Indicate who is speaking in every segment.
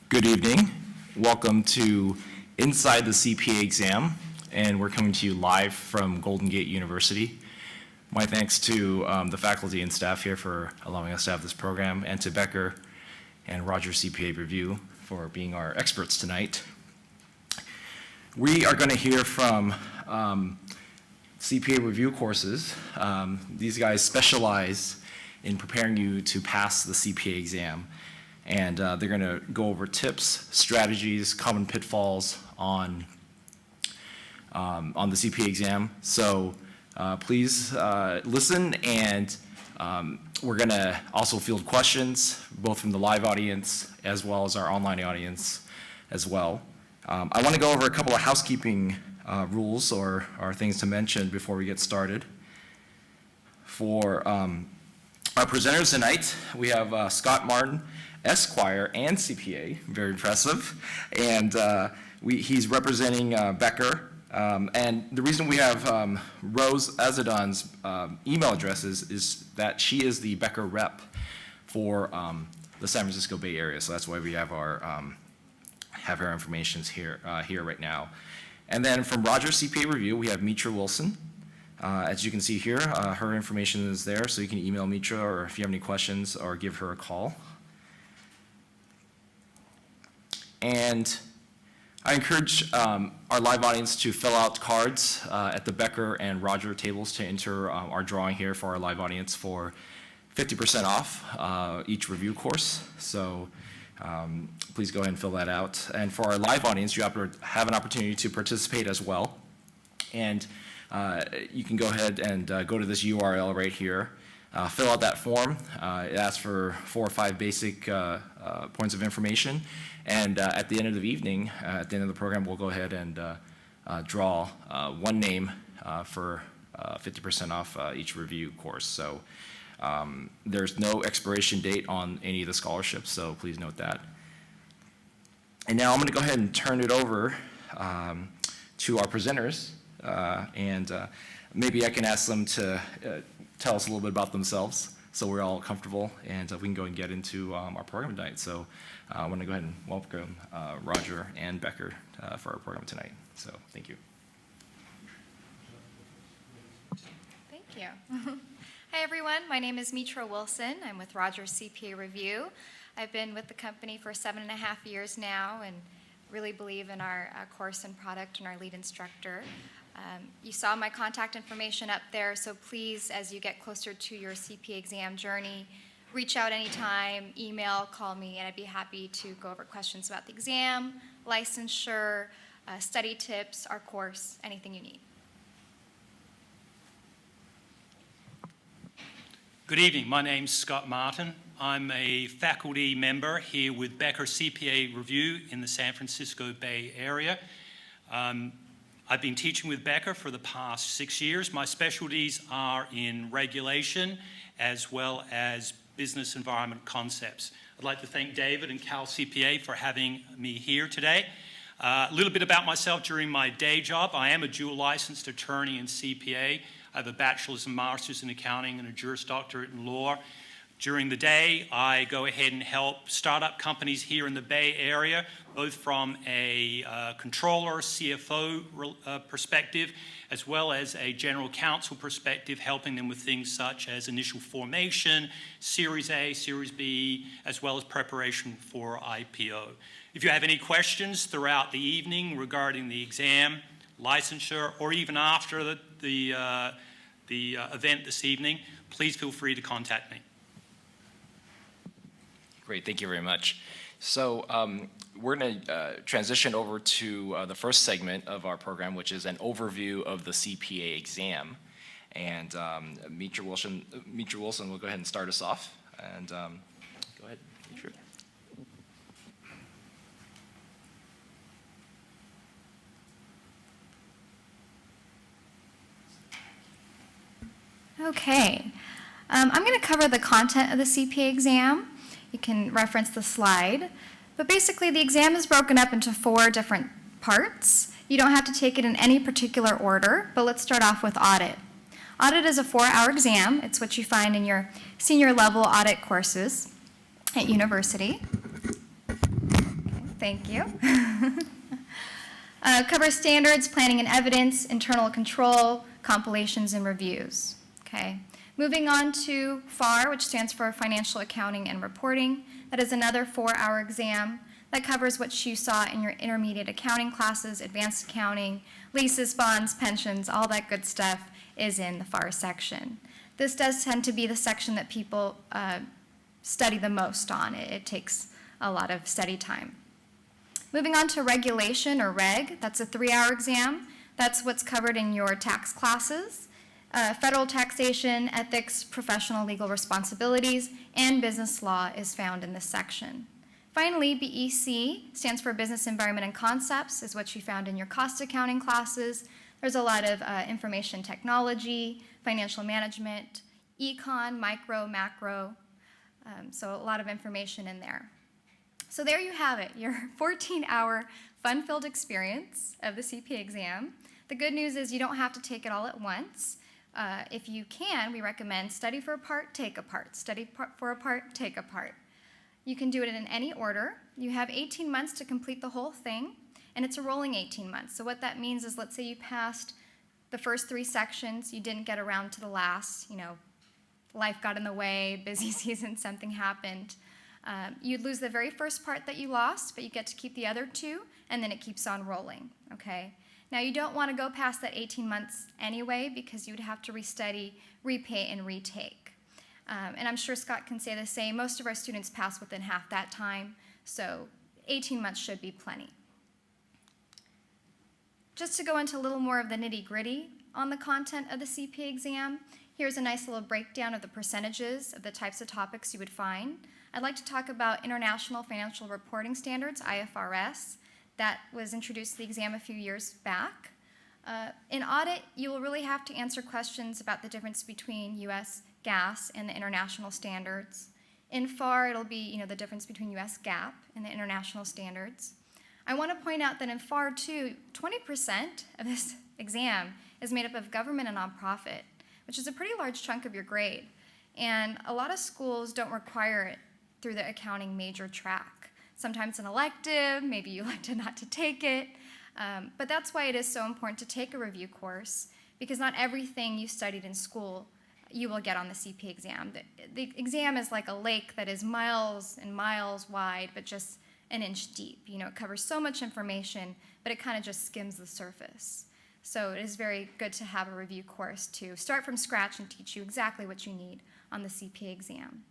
Speaker 1: Good evening. Welcome to Inside the CPA Exam, and we're coming to you live from Golden Gate University. My thanks to the faculty and staff here for allowing us to have this program, and to Becker and Roger CPA Review for being our experts tonight. We are going to hear from CPA Review courses. These guys specialize in preparing you to pass the CPA exam. And they're going to go over tips, strategies, common pitfalls on the CPA exam. So please listen, and we're going to also field questions, both from the live audience as well as our online audience as well. I want to go over a couple of housekeeping rules or things to mention before we get started. For our presenters tonight, we have Scott Martin, Esquire and CPA, very impressive, and he's representing Becker. And the reason we have Rose Azadon's email address is that she is the Becker rep for the San Francisco Bay Area, so that's why we have our information here right now. And then from Roger CPA Review, we have Mitra Wilson. As you can see here, her information is there, so you can email Mitra, or if you have any questions, or give her a call. And I encourage our live audience to fill out cards at the Becker and Roger tables to enter our drawing here for our live audience for 50% off each review course. So please go ahead and fill that out. And for our live audience, you have an opportunity to participate as well. And you can go ahead and go to this URL right here. Fill out that form. It asks for 4 or 5 basic points of information. And at the end of the evening, at the end of the program, we'll go ahead and draw one name for 50% off each review course. So there's no expiration date on any of the scholarships, so please note that. And now I'm going to go ahead and turn it over to our presenters, and maybe I can ask them to tell us a little bit about themselves so we're all comfortable, and we can go and get into our program tonight. So I want to go ahead and welcome Roger and Becker for our program tonight. So thank you.
Speaker 2: Thank you. Hi everyone, my name is Mitra Wilson. I'm with Roger CPA Review. I've been with the company for 7.5 years now and really believe in our course and product and our lead instructor. You saw my contact information up there, so please, as you get closer to your CPA exam journey, reach out anytime, email, call me, and I'd be happy to go over questions about the exam, licensure, study tips, our course, anything you need.
Speaker 3: Good evening. My name's Scott Martin. I'm a faculty member here with Becker CPA Review in the San Francisco Bay Area. I've been teaching with Becker for the past 6 years. My specialties are in regulation as well as business environment concepts. I'd like to thank David and Cal CPA for having me here today. A little bit about myself during my day job. I am a dual licensed attorney and CPA. I have a bachelor's and master's in accounting and a Juris Doctorate in law. During the day, I go ahead and help startup companies here in the Bay Area, both from a controller, CFO perspective, as well as a general counsel perspective, helping them with things such as initial formation, Series A, Series B, as well as preparation for IPO. If you have any questions throughout the evening regarding the exam, licensure, or even after the event this evening, please feel free to contact me.
Speaker 1: Great, thank you very much. So we're going to transition over to the first segment of our program, which is an overview of the CPA exam. And Mitra Wilson will go ahead and start us off. And go ahead, Mitra.
Speaker 2: Okay, I'm going to cover the content of the CPA exam. You can reference the slide. But basically, the exam is broken up into 4 different parts. You don't have to take it in any particular order, but let's start off with audit. Audit is a 4-hour exam. It's what you find in your senior level audit courses at university. Okay. Thank you. Cover standards, planning and evidence, internal control, compilations, and reviews. Okay. Moving on to FAR, which stands for Financial Accounting and Reporting. That is another 4-hour exam that covers what you saw in your intermediate accounting classes, advanced accounting, leases, bonds, pensions, all that good stuff is in the FAR section. This does tend to be the section that people study the most on. It takes a lot of study time. Moving on to regulation or reg, that's a 3-hour exam. That's what's covered in your tax classes. Federal taxation, ethics, professional legal responsibilities, and business law is found in this section. Finally, BEC stands for Business Environment and Concepts, is what you found in your cost accounting classes. There's a lot of information technology, financial management, econ, micro, macro, so a lot of information in there. So there you have it, your 14-hour fun-filled experience of the CPA exam. The good news is you don't have to take it all at once. If you can, we recommend study for a part, take a part. Study for a part, take a part. You can do it in any order. You have 18 months to complete the whole thing, and it's a rolling 18 months. So what that means is, let's say you passed the first 3 sections, you didn't get around to the last, life got in the way, busy season, something happened. You'd lose the very first part that you lost, but you get to keep the other 2, and then it keeps on rolling, okay? Now, you don't want to go past that 18 months anyway, because you would have to restudy, repay, and retake. And I'm sure Scott can say the same. Most of our students pass within half that time, so 18 months should be plenty. Just to go into a little more of the nitty-gritty on the content of the CPA exam, here's a nice little breakdown of the percentages of the types of topics you would find. I'd like to talk about International Financial Reporting Standards, IFRS. That was introduced to the exam a few years back. In audit, you will really have to answer questions about the difference between U.S. GAAP and the international standards. In FAR, it'll be the difference between U.S. GAAP and the international standards. I want to point out that in FAR, too, 20% of this exam is made up of government and nonprofit, which is a pretty large chunk of your grade. And a lot of schools don't require it through the accounting major track. Sometimes an elective, maybe you elected not to take it, but that's why it is so important to take a review course, because not everything you studied in school you will get on the CPA exam. The exam is like a lake that is miles and miles wide, but just an inch deep. It covers so much information, but it kind of just skims the surface. So it is very good to have a review course to start from scratch and teach you exactly what you need on the CPA exam.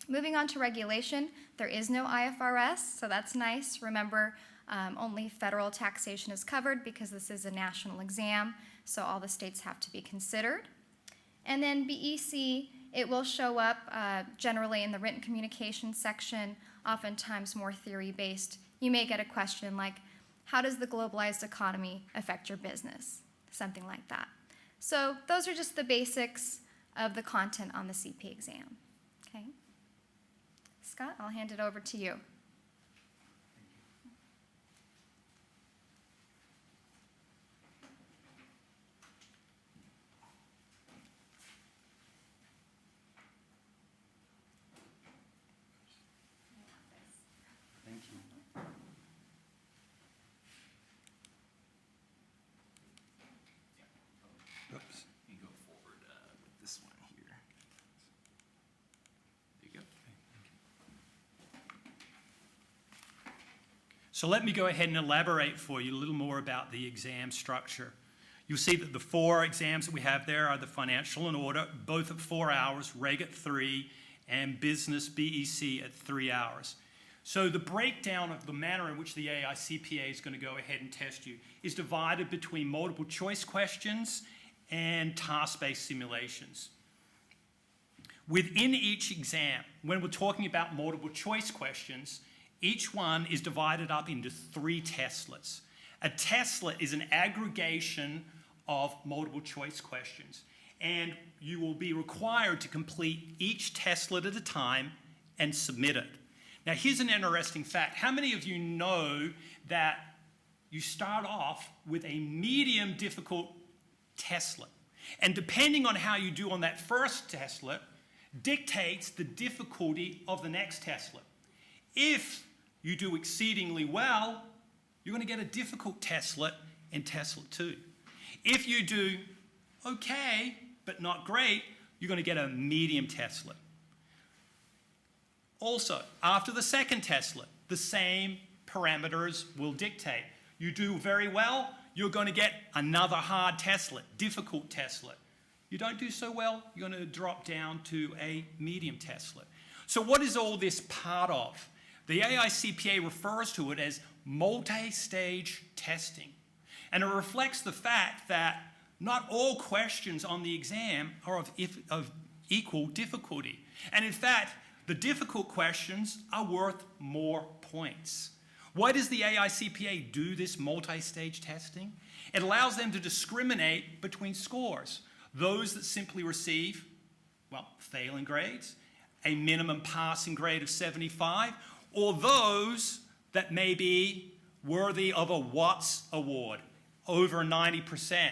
Speaker 2: Moving on to regulation, there is no IFRS, so that's nice. Remember, only federal taxation is covered because this is a national exam, so all the states have to be considered. And then BEC, it will show up generally in the written communication section, oftentimes more theory-based. You may get a question like, how does the globalized economy affect your business? Something like that. So those are just the basics of the content on the CPA exam. Okay. Scott, I'll hand it over to you.
Speaker 3: Thank you. Oops.
Speaker 1: You go forward with this one here. There you go.
Speaker 3: So let me go ahead and elaborate for you a little more about the exam structure. You'll see that the 4 exams that we have there are the financial and audit, both at 4 hours, reg at 3, and business BEC at 3 hours. So the breakdown of the manner in which the AICPA is going to go ahead and test you is divided between multiple choice questions and task-based simulations. Within each exam, when we're talking about multiple choice questions, each one is divided up into 3 testlets. A testlet is an aggregation of multiple choice questions, and you will be required to complete each testlet at a time and submit it. Now, here's an interesting fact. How many of you know that you start off with a medium difficult testlet? And depending on how you do on that first testlet, dictates the difficulty of the next testlet. If you do exceedingly well, you're going to get a difficult testlet in testlet 2. If you do okay, but not great, you're going to get a medium testlet. Also, after the second testlet, the same parameters will dictate. You do very well, you're going to get another hard testlet, difficult testlet. You don't do so well, you're going to drop down to a medium testlet. So what is all this part of? The AICPA refers to it as multi-stage testing. And it reflects the fact that not all questions on the exam are of equal difficulty. And in fact, the difficult questions are worth more points. Why does the AICPA do this multi-stage testing? It allows them to discriminate between scores. Those that simply receive, well, failing grades, a minimum passing grade of 75, or those that may be worthy of a Watts Award, over 90%,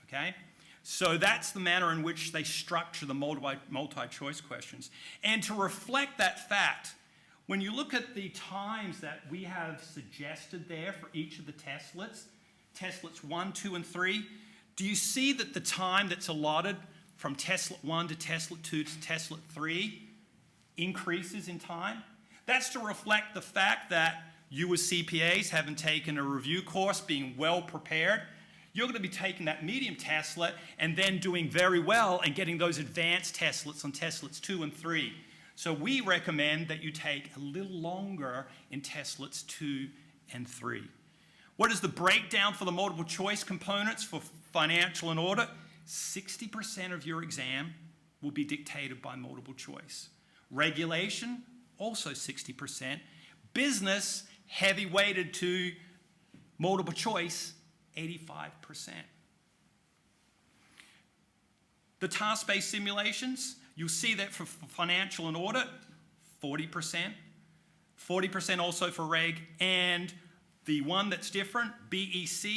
Speaker 3: okay? So that's the manner in which they structure the multi-choice questions. And to reflect that fact, when you look at the times that we have suggested there for each of the testlets, testlets 1, 2, and 3, do you see that the time that's allotted from testlet 1 to testlet 2 to testlet 3 increases in time? That's to reflect the fact that you as CPAs, having taken a review course, being well prepared, you're going to be taking that medium testlet and then doing very well and getting those advanced testlets on testlets 2 and 3. So we recommend that you take a little longer in testlets 2 and 3. What is the breakdown for the multiple choice components for financial and audit? 60% of your exam will be dictated by multiple choice. Regulation, also 60%. Business, heavy weighted to multiple choice, 85%. The task-based simulations, you'll see that for financial and audit, 40%. 40% also for reg, and the one that's different, BEC,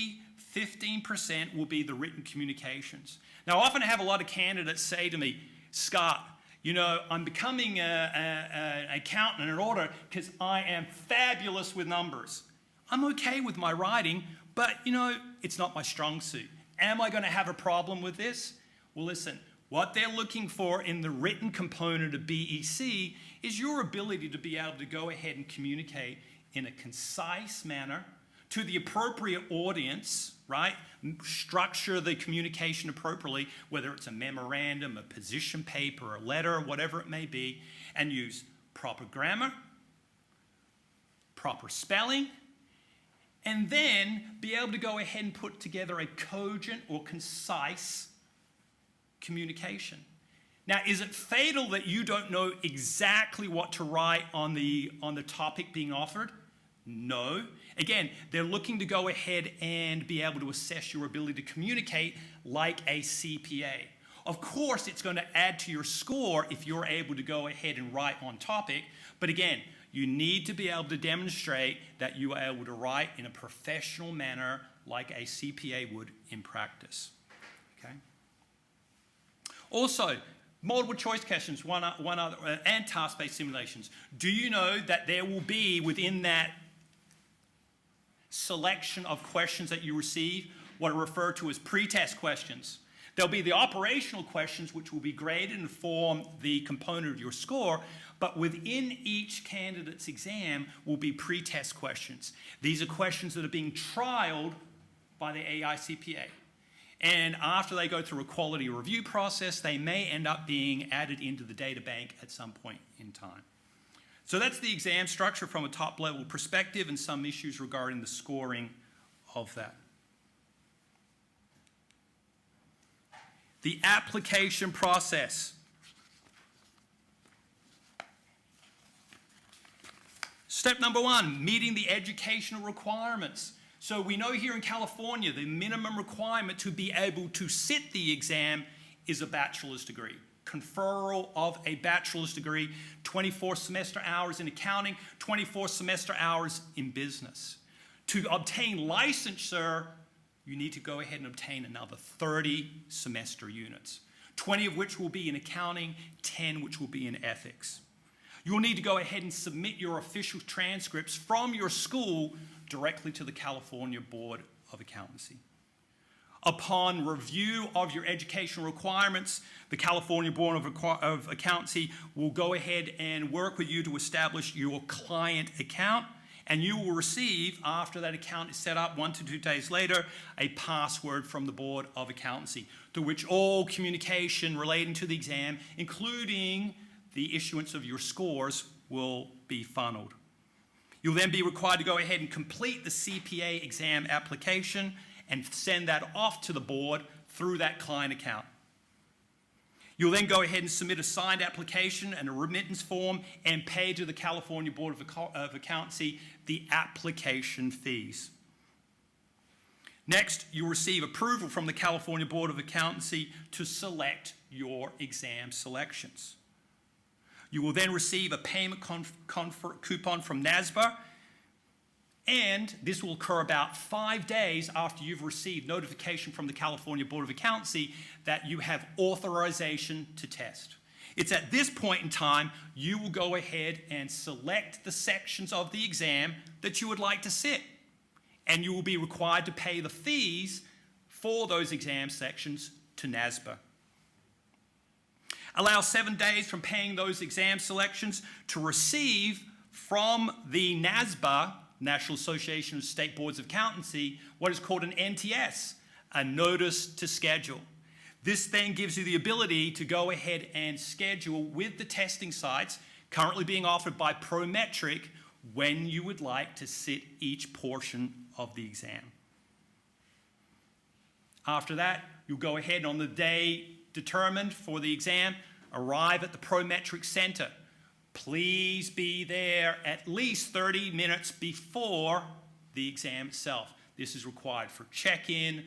Speaker 3: 15% will be the written communications. Now, I often have a lot of candidates say to me, Scott, you know, I'm becoming an accountant and an auditor because I am fabulous with numbers. I'm okay with my writing, but, you know, it's not my strong suit. Am I going to have a problem with this? Well, listen, what they're looking for in the written component of BEC is your ability to be able to go ahead and communicate in a concise manner to the appropriate audience, right? Structure the communication appropriately, whether it's a memorandum, a position paper, a letter, whatever it may be, and use proper grammar, proper spelling, and then be able to go ahead and put together a cogent or concise communication. Now, is it fatal that you don't know exactly what to write on the topic being offered? No. Again, they're looking to go ahead and be able to assess your ability to communicate like a CPA. Of course, it's going to add to your score if you're able to go ahead and write on topic, but again, you need to be able to demonstrate that you are able to write in a professional manner like a CPA would in practice. Okay? Also, multiple choice questions, one other, and task-based simulations. Do you know that there will be within that selection of questions that you receive what are referred to as pre-test questions? There'll be the operational questions which will be graded and form the component of your score, but within each candidate's exam will be pre-test questions. These are questions that are being trialed by the AICPA. And after they go through a quality review process, they may end up being added into the data bank at some point in time. So that's the exam structure from a top-level perspective and some issues regarding the scoring of that. The application process. Step number one, meeting the educational requirements. So we know here in California, the minimum requirement to be able to sit the exam is a bachelor's degree. Conferral of a bachelor's degree, 24 semester hours in accounting, 24 semester hours in business. To obtain licensure, you need to go ahead and obtain another 30 semester units, 20 of which will be in accounting, 10 which will be in ethics. you'll need to go ahead and submit your official transcripts from your school directly to the California Board of Accountancy. Upon review of your educational requirements, the California Board of Accountancy will go ahead and work with you to establish your client account, and you will receive, after that account is set up 1 to 2 days later, a password from the Board of Accountancy, to which all communication relating to the exam, including the issuance of your scores, will be funneled. You'll then be required to go ahead and complete the CPA exam application and send that off to the board through that client account. You'll then go ahead and submit a signed application and a remittance form and pay to the California Board of Accountancy the application fees. Next, you'll receive approval from the California Board of Accountancy to select your exam selections. You will then receive a payment coupon from NASBA, and this will occur about 5 days after you've received notification from the California Board of Accountancy that you have authorization to test. It's at this point in time you will go ahead and select the sections of the exam that you would like to sit, and you will be required to pay the fees for those exam sections to NASBA. Allow 7 days from paying those exam selections to receive from the NASBA, National Association of State Boards of Accountancy, what is called an NTS, a notice to schedule. This then gives you the ability to go ahead and schedule with the testing sites currently being offered by Prometric when you would like to sit each portion of the exam. After that, you'll go ahead on the day determined for the exam, arrive at the Prometric Center. Please be there at least 30 minutes before the exam itself. This is required for check-in,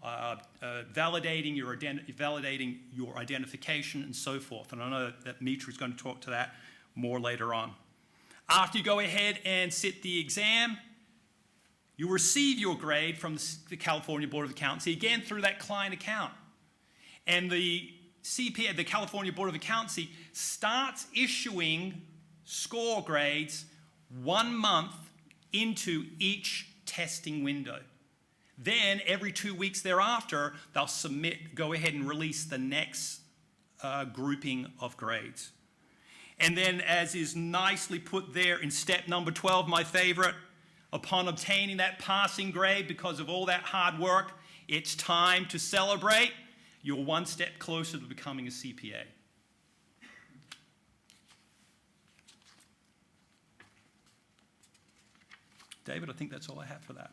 Speaker 3: validating your identification, and so forth. And I know that Mitra is going to talk to that more later on. After you go ahead and sit the exam, you receive your grade from the California Board of Accountancy, again through that client account. And the CPA, the California Board of Accountancy, starts issuing score grades 1 month into each testing window. Then, every 2 weeks thereafter, they'll go ahead and release the next grouping of grades. And then, as is nicely put there in step number 12, my favorite, upon obtaining that passing grade because of all that hard work, it's time to celebrate. You're 1 step closer to becoming a CPA. David, I think that's all I have for that.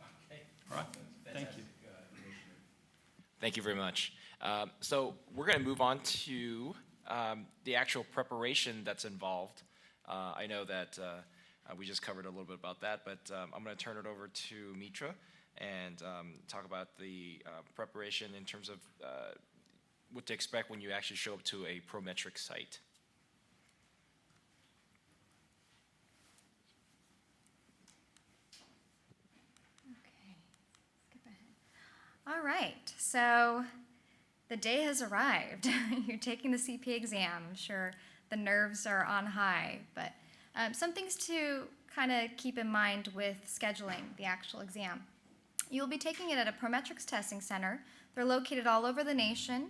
Speaker 3: All right, thank you.
Speaker 1: Thank you very much. So we're going to move on to the actual preparation that's involved. I know that we just covered a little bit about that, but I'm going to turn it over to Mitra and talk about the preparation in terms of what to expect when you actually show up to a Prometric site.
Speaker 2: Okay, skip ahead. All right, so the day has arrived. You're taking the CPA exam. I'm sure the nerves are on high, but some things to kind of keep in mind with scheduling the actual exam. You'll be taking it at a Prometrics testing center. They're located all over the nation.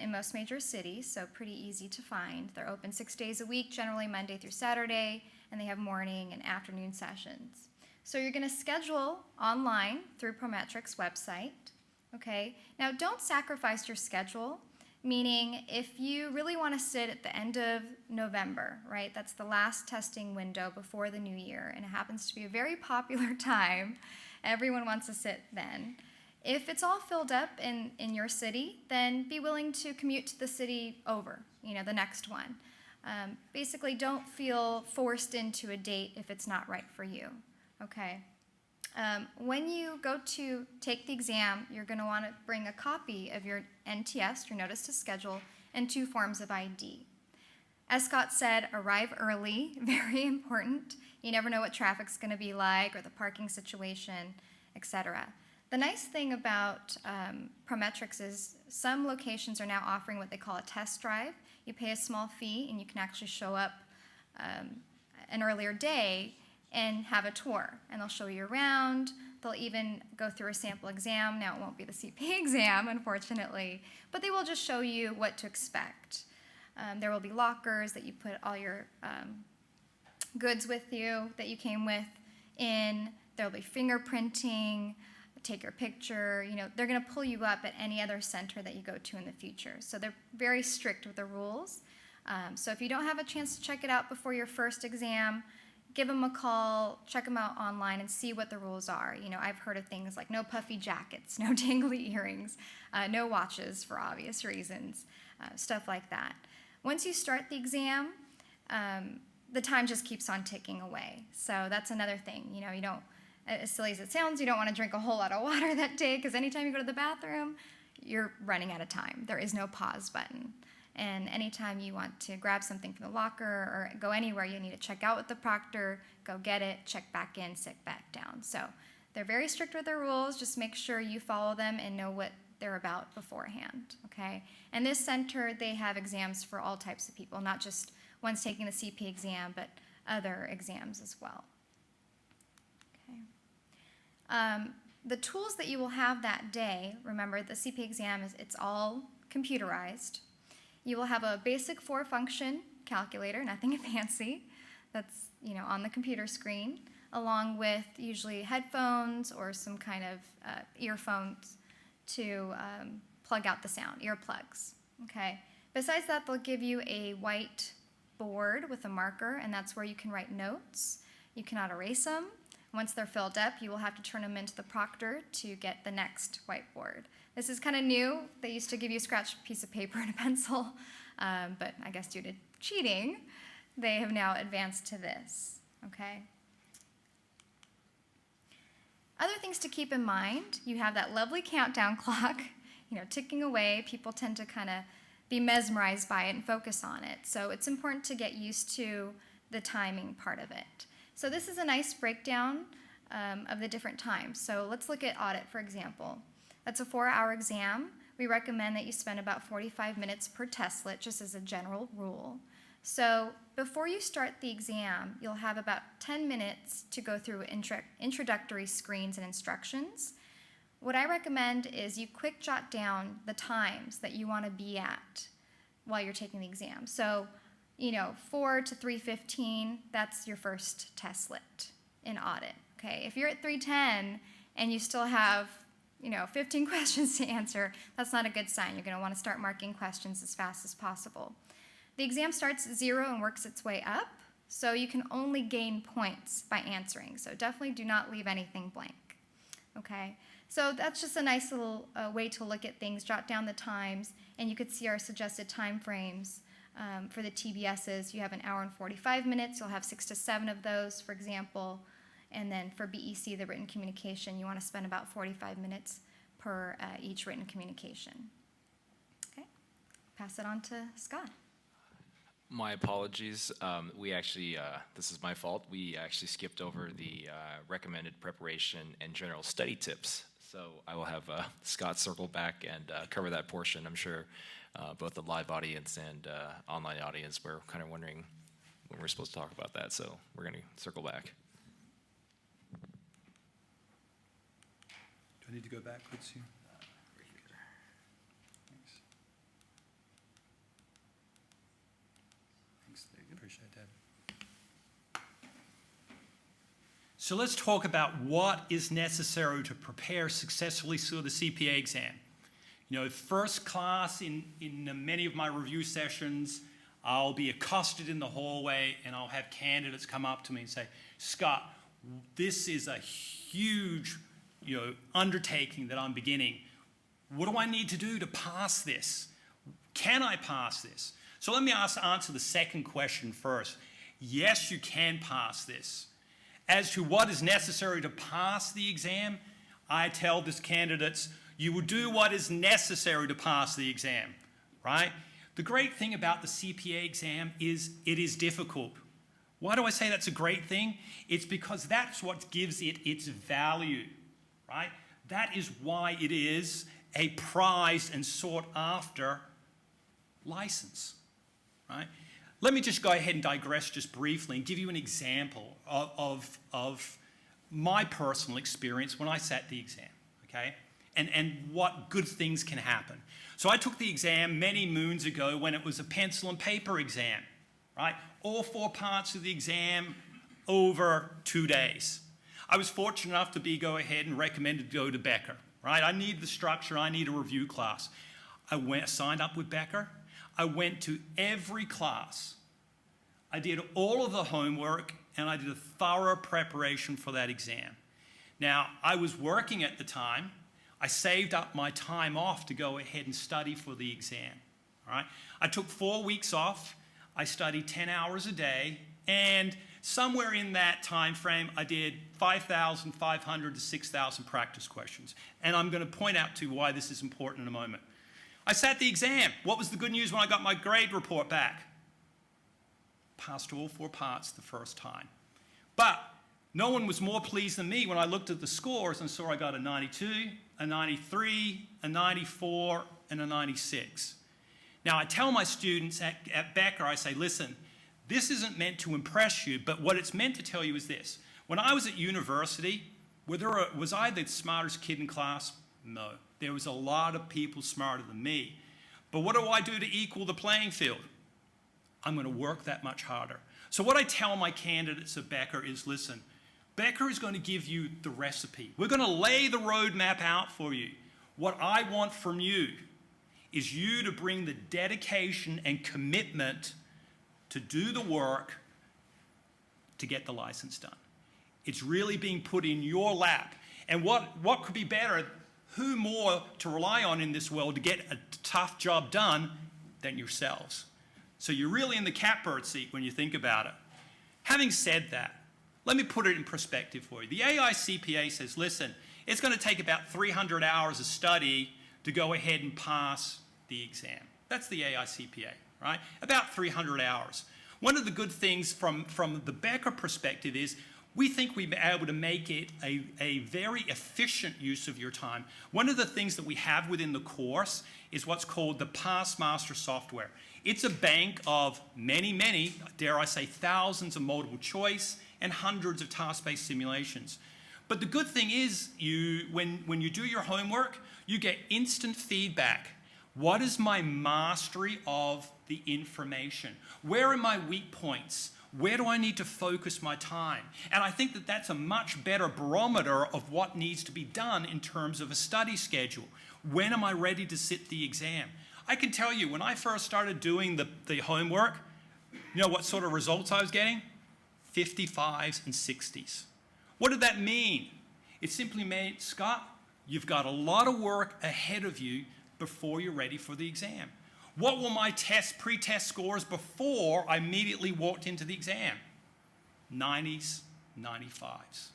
Speaker 2: In most major cities, so pretty easy to find. They're open 6 days a week, generally Monday through Saturday, and they have morning and afternoon sessions. So you're going to schedule online through Prometric's website, okay? Now, don't sacrifice your schedule, meaning if you really want to sit at the end of November, right? That's the last testing window before the new year, and it happens to be a very popular time. Everyone wants to sit then. If it's all filled up in your city, then be willing to commute to the city over, the next one. Basically, don't feel forced into a date if it's not right for you, okay? When you go to take the exam, you're going to want to bring a copy of your NTS, your Notice to Schedule, and 2 forms of ID. As Scott said, arrive early, very important. You never know what traffic's going to be like or the parking situation, etc. The nice thing about Prometrics is some locations are now offering what they call a test drive. You pay a small fee and you can actually show up an earlier day and have a tour, and they'll show you around. They'll even go through a sample exam. Now, it won't be the CPA exam, unfortunately, but they will just show you what to expect. There will be lockers that you put all your goods with you that you came with in. There will be fingerprinting, take your picture. You know, they're going to pull you up at any other center that you go to in the future. So they're very strict with the rules. So if you don't have a chance to check it out before your first exam, give them a call, check them out online, and see what the rules are. You know, I've heard of things like no puffy jackets, no dangly earrings, no watches for obvious reasons, stuff like that. Once you start the exam, the time just keeps on ticking away. So that's another thing. You know, you don't, as silly as it sounds, you don't want to drink a whole lot of water that day, because anytime you go to the bathroom, you're running out of time. There is no pause button. And anytime you want to grab something from the locker or go anywhere, you need to check out with the proctor, go get it, check back in, sit back down. So they're very strict with their rules. Just make sure you follow them and know what they're about beforehand, okay? And this center, they have exams for all types of people, not just ones taking the CP exam, but other exams as well. Okay. The tools that you will have that day, remember the CP exam it's all computerized. You will have a basic 4-function calculator, nothing fancy, that's, you know, on the computer screen, along with usually headphones or some kind of earphones to plug out the sound, earplugs, okay? Besides that, they'll give you a white board with a marker, and that's where you can write notes. You cannot erase them. Once they're filled up, you will have to turn them into the proctor to get the next whiteboard. This is kind of new. They used to give you a scratched piece of paper and a pencil, but I guess due to cheating, they have now advanced to this, okay? Other things to keep in mind, you have that lovely countdown clock, you know, ticking away. People tend to kind of be mesmerized by it and focus on it. So it's important to get used to the timing part of it. So this is a nice breakdown of the different times. So let's look at audit, for example. That's a 4-hour exam. We recommend that you spend about 45 minutes per testlet, just as a general rule. So before you start the exam, you'll have about 10 minutes to go through introductory screens and instructions. What I recommend is you quick jot down the times that you want to be at while you're taking the exam. So, you know, 4 to 3:15, that's your first testlet in audit, okay? If you're at 3:10 and you still have, you know, 15 questions to answer, that's not a good sign. You're going to want to start marking questions as fast as possible. The exam starts at 0 and works its way up, so you can only gain points by answering. So definitely do not leave anything blank, okay? So that's just a nice little way to look at things. Jot down the times, and you could see our suggested time frames for the TBSs. You have an hour and 45 minutes. You'll have 6 to 7 of those, for example. And then for BEC, the written communication, you want to spend about 45 minutes per each written communication. Okay, pass it on to Scott.
Speaker 4: My apologies. We actually, this is my fault. We actually skipped over the recommended preparation and general study tips. So I will have Scott circle back and cover that portion. I'm sure both the live audience and online audience were kind of wondering when we're supposed to talk about that. So we're going to circle back.
Speaker 5: Do I need to go backwards here? Thanks. Appreciate that.
Speaker 3: So let's talk about what is necessary to prepare successfully for the CPA exam. You know, first class in many of my review sessions, I'll be accosted in the hallway and I'll have candidates come up to me and say, Scott, this is a huge, you know, undertaking that I'm beginning. What do I need to do to pass this? Can I pass this? So let me answer the second question first. Yes, you can pass this. As to what is necessary to pass the exam, I tell these candidates, you will do what is necessary to pass the exam, right? The great thing about the CPA exam is it is difficult. Why do I say that's a great thing? It's because that's what gives it its value, right? That is why it is a prized and sought after license, right? let me just go ahead and digress just briefly and give you an example of my personal experience when I sat the exam, okay? And what good things can happen. So I took the exam many moons ago when it was a pencil and paper exam, right? All 4 parts of the exam over 2 days. I was fortunate enough to go ahead and recommended to go to Becker, right? I need the structure, I need a review class. I signed up with Becker. I went to every class. I did all of the homework, and I did a thorough preparation for that exam. Now, I was working at the time. I saved up my time off to go ahead and study for the exam, all right? I took 4 weeks off. I studied 10 hours a day, and somewhere in that time frame, I did 5,500 to 6,000 practice questions. And I'm going to point out to you why this is important in a moment. I sat the exam. What was the good news when I got my grade report back? Passed all 4 parts the first time. But no one was more pleased than me when I looked at the scores and saw I got a 92, a 93, a 94, and a 96. Now, I tell my students at Becker, I say, listen, this isn't meant to impress you, but what it's meant to tell you is this. When I was at university, was I the smartest kid in class? No. There was a lot of people smarter than me. But what do I do to equal the playing field? I'm going to work that much harder. So what I tell my candidates at Becker is, listen, Becker is going to give you the recipe. We're going to lay the roadmap out for you. What I want from you is you to bring the dedication and commitment to do the work to get the license done. It's really being put in your lap. And what could be better? Who more to rely on in this world to get a tough job done than yourselves? So you're really in the catbird seat when you think about it. Having said that, let me put it in perspective for you. The AICPA says, listen, it's going to take about 300 hours of study to go ahead and pass the exam. That's the AICPA, right? About 300 hours. One of the good things from the Becker perspective is we think we've been able to make it a very efficient use of your time. One of the things that we have within the course is what's called the Pastmaster software. It's a bank of many, dare I say, thousands of multiple choice and hundreds of task-based simulations. But the good thing is, when you do your homework, you get instant feedback. What is my mastery of the information? Where are my weak points? Where do I need to focus my time? And I think that that's a much better barometer of what needs to be done in terms of a study schedule. When am I ready to sit the exam? I can tell you, when I first started doing the homework, you know what sort of results I was getting? 55s and 60s. What did that mean? It simply meant, Scott, you've got a lot of work ahead of you before you're ready for the exam. What were my pre-test scores before I immediately walked into the exam? 90s, 95s.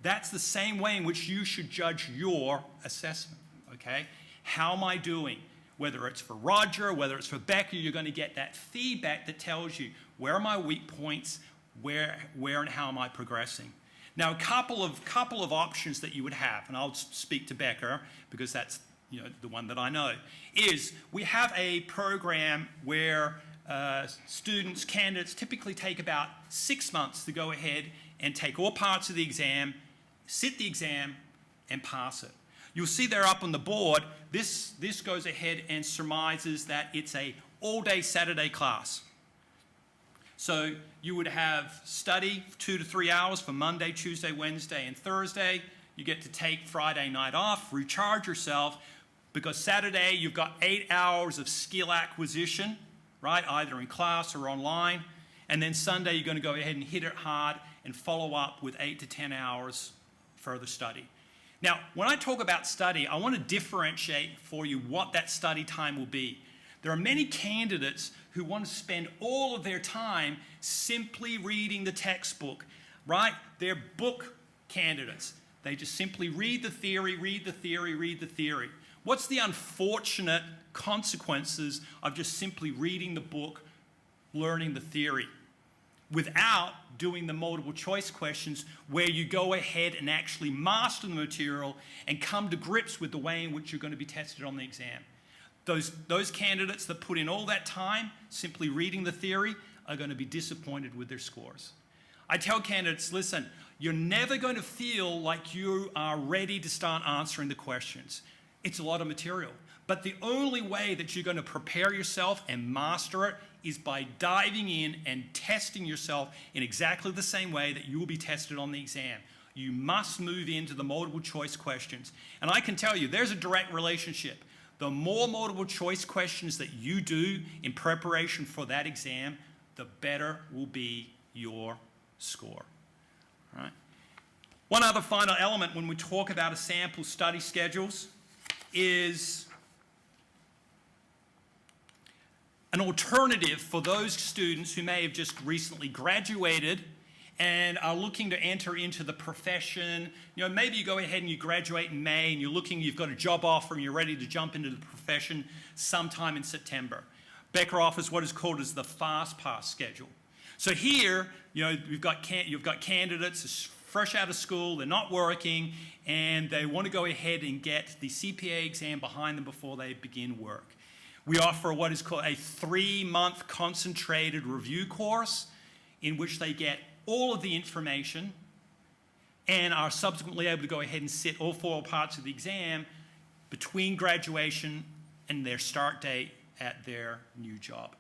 Speaker 3: That's the same way in which you should judge your assessment, okay? How am I doing? Whether it's for Roger, whether it's for Becker, you're going to get that feedback that tells you where are my weak points, where and how am I progressing. Now, a couple of options that you would have, and I'll speak to Becker because that's the one that I know, is we have a program where students, candidates typically take about 6 months to go ahead and take all parts of the exam, sit the exam, and pass it. You'll see there up on the board, this goes ahead and surmises that it's a all-day Saturday class. So you would have study 2 to 3 hours for Monday, Tuesday, Wednesday, and Thursday. You get to take Friday night off, recharge yourself, because Saturday you've got 8 hours of skill acquisition, right, either in class or online. And then Sunday you're going to go ahead and hit it hard and follow up with 8 to 10 hours further study. Now, when I talk about study, I want to differentiate for you what that study time will be. There are many candidates who want to spend all of their time simply reading the textbook, right? They're book candidates. They just simply read the theory, read the theory, read the theory. What's the unfortunate consequences of just simply reading the book, learning the theory, without doing the multiple choice questions where you go ahead and actually master the material and come to grips with the way in which you're going to be tested on the exam? Those candidates that put in all that time simply reading the theory are going to be disappointed with their scores. I tell candidates, listen, you're never going to feel like you are ready to start answering the questions. It's a lot of material. But the only way that you're going to prepare yourself and master it is by diving in and testing yourself in exactly the same way that you will be tested on the exam. You must move into the multiple choice questions. And I can tell you, there's a direct relationship. The more multiple choice questions that you do in preparation for that exam, the better will be your score. All right? One other final element when we talk about a sample study schedules is an alternative for those students who may have just recently graduated and are looking to enter into the profession. You know, maybe you go ahead and you graduate in May and you've got a job offer and you're ready to jump into the profession sometime in September. Becker offers what is called as the fast pass schedule. So here, you know, you've got candidates fresh out of school, they're not working, and they want to go ahead and get the CPA exam behind them before they begin work. We offer what is called a 3-month concentrated review course in which they get all of the information and are subsequently able to go ahead and sit all 4 parts of the exam between graduation and their start date at their new job.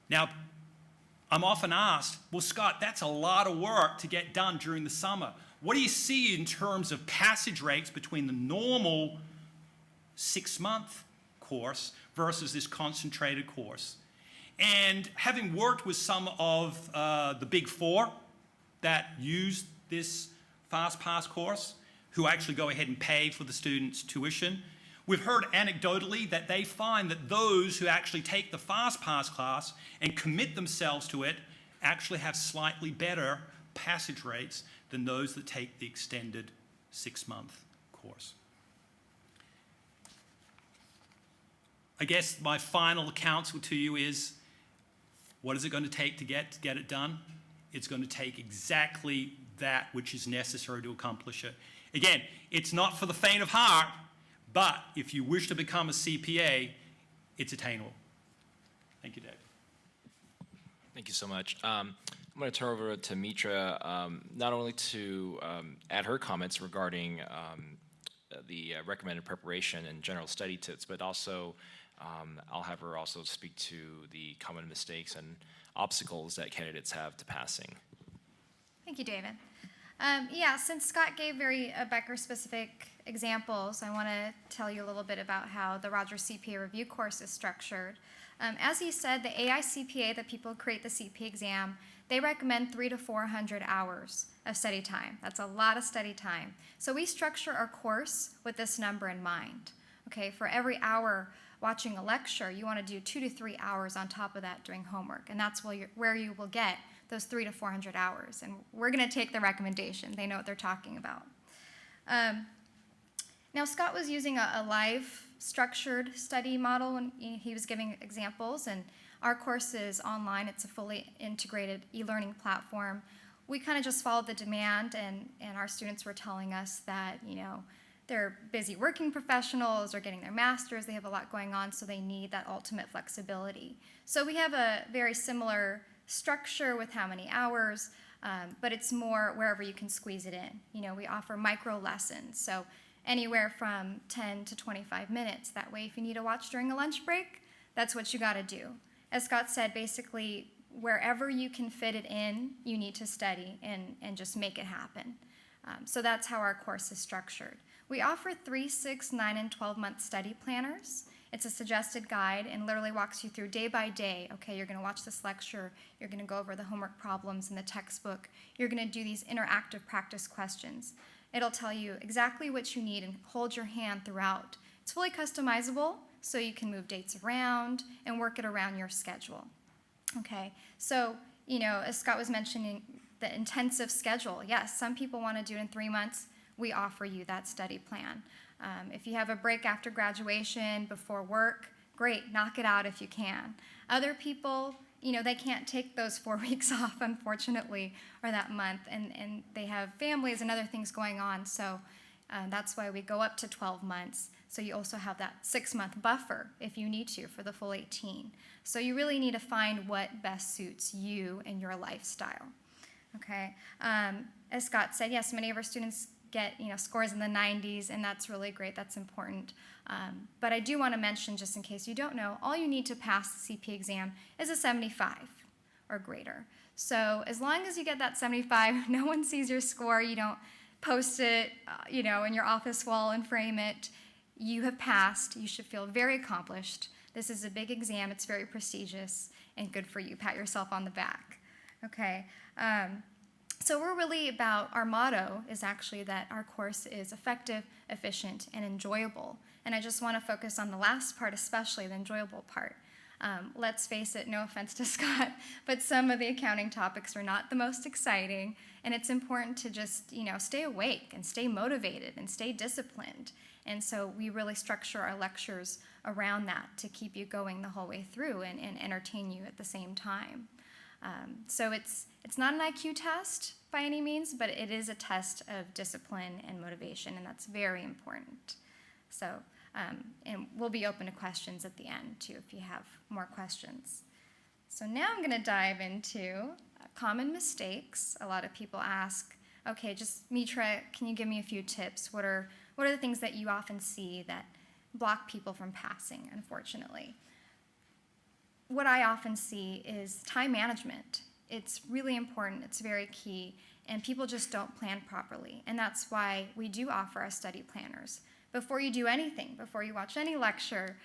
Speaker 3: Now, I'm often asked, well, Scott, that's a lot of work to get done during the summer. What do you see in terms of passage rates between the normal 6-month course versus this concentrated course? And having worked with some of the Big Four that use this Fast Pass course, who actually go ahead and pay for the students' tuition, we've heard anecdotally that they find that those who actually take the Fast Pass class and commit themselves to it actually have slightly better passage rates than those that take the extended 6-month course. I guess my final counsel to you is, what is it going to take to get it done? It's going to take exactly that which is necessary to accomplish it. Again, it's not for the faint of heart, but if you wish to become a CPA, it's attainable. Thank you, Dave.
Speaker 4: Thank you so much. I'm going to turn over to Mitra, not only to add her comments regarding the recommended preparation and general study tips, but also I'll have her also speak to the common mistakes and obstacles that candidates have to passing.
Speaker 2: Thank you, David. Yeah, since Scott gave very Becker-specific examples, I want to tell you a little bit about how the Rogers CPA review course is structured. As he said, the AICPA, the people who create the CPA exam, they recommend 300 to 400 hours of study time. That's a lot of study time. So we structure our course with this number in mind. Okay, for every hour watching a lecture, you want to do 2 to 3 hours on top of that doing homework, and that's where you will get those 300 to 400 hours. And we're going to take the recommendation. They know what they're talking about. Now, Scott was using a live structured study model when he was giving examples, and our course is online. It's a fully integrated e-learning platform. We kind of just followed the demand, and our students were telling us that, you know, they're busy working professionals or getting their master's. They have a lot going on, so they need that ultimate flexibility. So we have a very similar structure with how many hours, but it's more wherever you can squeeze it in. You know, we offer micro lessons, so anywhere from 10 to 25 minutes. That way, if you need to watch during a lunch break, that's what you got to do. As Scott said, basically, wherever you can fit it in, you need to study and just make it happen. So that's how our course is structured. We offer 3, 6, 9, and 12-month study planners. It's a suggested guide and literally walks you through day by day. Okay, you're going to watch this lecture. You're going to go over the homework problems in the textbook. You're going to do these interactive practice questions. It'll tell you exactly what you need and hold your hand throughout. It's fully customizable, so you can move dates around and work it around your schedule. Okay, so, you know, as Scott was mentioning, the intensive schedule. Yes, some people want to do it in 3 months. We offer you that study plan. If you have a break after graduation, before work, great, knock it out if you can. Other people, you know, they can't take those 4 weeks off, unfortunately, or that month, and they have families and other things going on. So, That's why we go up to 12 months. So you also have that 6-month buffer if you need to for the full 18. So you really need to find what best suits you and your lifestyle. Okay. As Scott said, yes, many of our students get scores in the 90s, and that's really great. That's important. But I do want to mention, just in case you don't know, all you need to pass the CPA exam is a 75 or greater. So as long as you get that 75, no one sees your score. You don't post it, in your office wall and frame it. You have passed. You should feel very accomplished. This is a big exam. It's very prestigious and good for you. Pat yourself on the back. Okay. So we're really about, our motto is actually that our course is effective, efficient, and enjoyable. And I just want to focus on the last part, especially the enjoyable part. Let's face it, no offense to Scott, but some of the accounting topics are not the most exciting, and it's important to just, stay awake and stay motivated and stay disciplined. And so we really structure our lectures around that to keep you going the whole way through and entertain you at the same time. So it's not an IQ test by any means, but it is a test of discipline and motivation, and that's very important. So, and we'll be open to questions at the end, too, if you have more questions. So now I'm going to dive into common mistakes. A lot of people ask, okay, just Mitra, can you give me a few tips? What are the things that you often see that block people from passing, unfortunately? What I often see is time management. It's really important, it's very key, and people just don't plan properly. And that's why we do offer our study planners. Before you do anything, before you watch any lecture,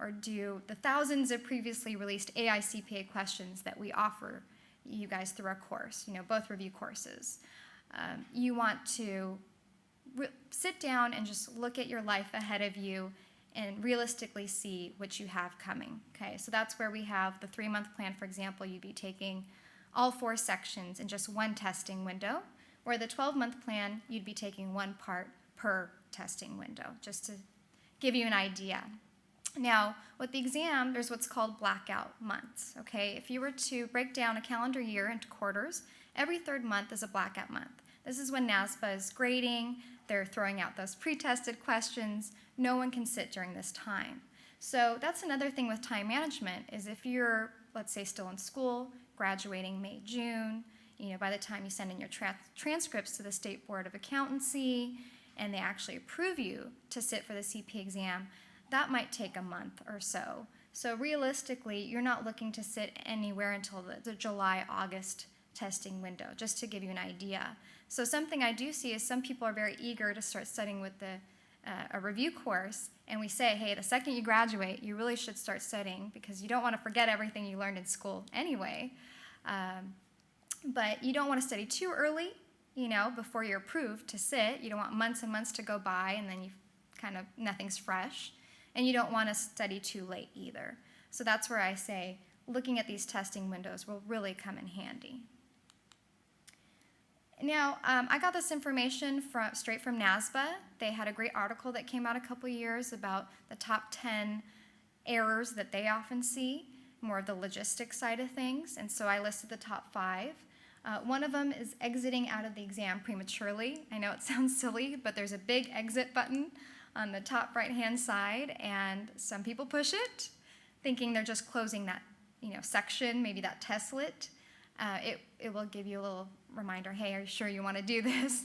Speaker 2: or do the thousands of previously released AICPA questions that we offer you guys through our course, both review courses, you want to sit down and just look at your life ahead of you and realistically see what you have coming, okay? So that's where we have the 3-month plan, for example. You'd be taking all 4 sections in just one testing window, where the 12-month plan, you'd be taking 1 part per testing window, just to give you an idea. Now, with the exam, there's what's called blackout months, okay? If you were to break down a calendar year into quarters, every 3rd month is a blackout month. This is when NASBA is grading, they're throwing out those pre-tested questions. No one can sit during this time. So that's another thing with time management, is if you're, let's say, still in school, graduating May, June, by the time you send in your transcripts to the State Board of Accountancy and they actually approve you to sit for the CPA exam, that might take a month or so. So realistically, you're not looking to sit anywhere until the July, August testing window, just to give you an idea. So something I do see is some people are very eager to start studying with a review course, and we say, hey, the second you graduate, you really should start studying because you don't want to forget everything you learned in school anyway. But you don't want to study too early, before you're approved to sit. You don't want months and months to go by and then you nothing's fresh. And you don't want to study too late either. So that's where I say looking at these testing windows will really come in handy. Now, I got this information straight from NASBA. They had a great article that came out a couple years about the top 10 errors that they often see, more of the logistics side of things, and so I listed the top 5. One of them is exiting out of the exam prematurely. I know it sounds silly, but there's a big exit button on the top right-hand side, and some people push it, thinking they're just closing that section, maybe that testlet. It will give you a little reminder, hey, are you sure you want to do this?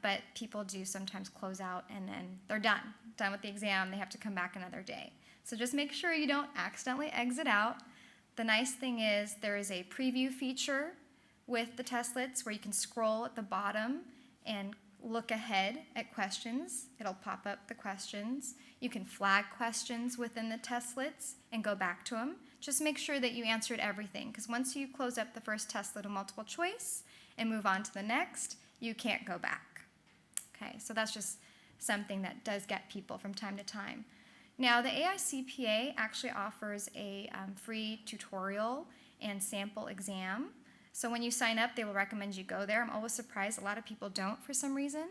Speaker 2: But people do sometimes close out and then they're done with the exam. They have to come back another day. So just make sure you don't accidentally exit out. The nice thing is there is a preview feature with the testlets where you can scroll at the bottom and look ahead at questions. It'll pop up the questions. You can flag questions within the testlets and go back to them. Just make sure that you answered everything, because once you close up the first testlet of multiple choice and move on to the next, you can't go back. Okay, so that's just something that does get people from time to time. Now, the AICPA actually offers a free tutorial and sample exam. So when you sign up, they will recommend you go there. I'm always surprised a lot of people don't for some reason.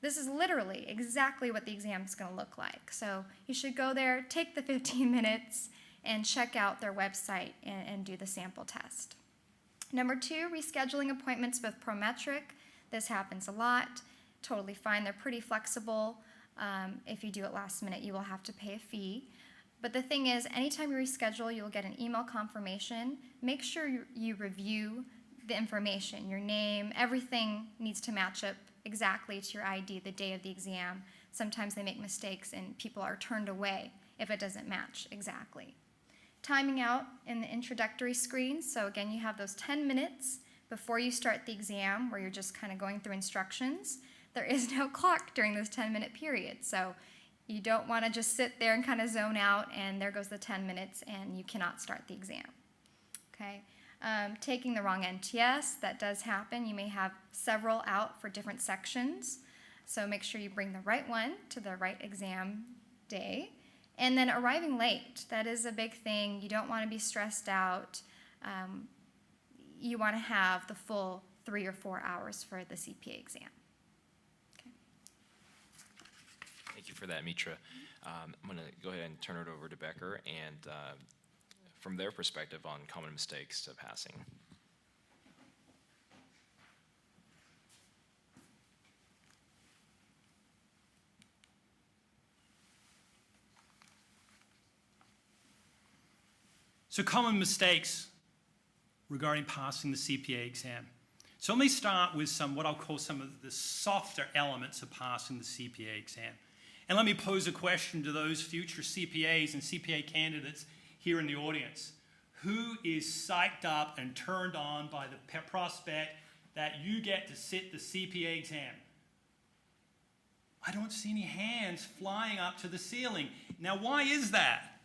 Speaker 2: This is literally exactly what the exam is going to look like. So you should go there, take the 15 minutes, and check out their website and do the sample test. Number 2, rescheduling appointments with Prometric. This happens a lot. totally fine. They're pretty flexible. If you do it last minute, you will have to pay a fee. But the thing is, anytime you reschedule, you'll get an email confirmation. Make sure you review the information, your name, everything needs to match up exactly to your ID the day of the exam. Sometimes they make mistakes and people are turned away if it doesn't match exactly. Timing out in the introductory screen. So again, you have those 10 minutes before you start the exam where you're just kind of going through instructions. There is no clock during this 10-minute period. So you don't want to just sit there and kind of zone out and there goes the 10 minutes and you cannot start the exam. Okay. Taking the wrong NTS, that does happen. You may have several out for different sections. So make sure you bring the right one to the right exam day. And then arriving late, that is a big thing. You don't want to be stressed out. You want to have the full 3 or 4 hours for the CPA exam. Okay.
Speaker 4: Thank you for that, Mitra. I'm going to go ahead and turn it over to Becker and from their perspective on common mistakes to passing.
Speaker 3: So common mistakes regarding passing the CPA exam. So let me start with what I'll call some of the softer elements of passing the CPA exam. And let me pose a question to those future CPAs and CPA candidates here in the audience. Who is psyched up and turned on by the prospect that you get to sit the CPA exam? I don't see any hands flying up to the ceiling. Now, why is that?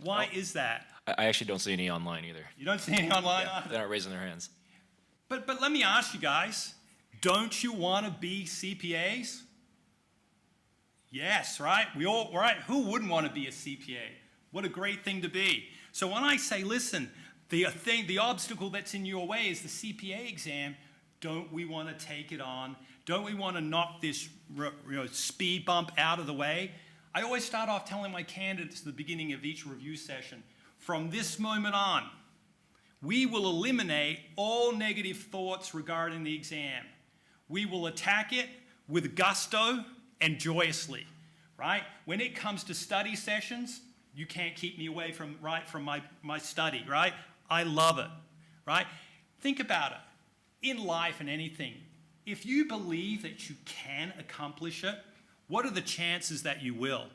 Speaker 3: Why is that?
Speaker 4: I actually don't see any online either.
Speaker 3: You don't see any online
Speaker 4: Yeah,
Speaker 3: either?
Speaker 4: they're not raising their hands.
Speaker 3: But let me ask you guys, don't you want to be CPAs? Yes, right? We all, right? Who wouldn't want to be a CPA? What a great thing to be. So when I say, listen, the obstacle that's in your way is the CPA exam, don't we want to take it on? Don't we want to knock this speed bump out of the way? I always start off telling my candidates at the beginning of each review session, from this moment on, we will eliminate all negative thoughts regarding the exam. We will attack it with gusto and joyously, right? When it comes to study sessions, you can't keep me away from my study, right? I love it, right? Think about it. In life and anything, if you believe that you can accomplish it, what are the chances that you will?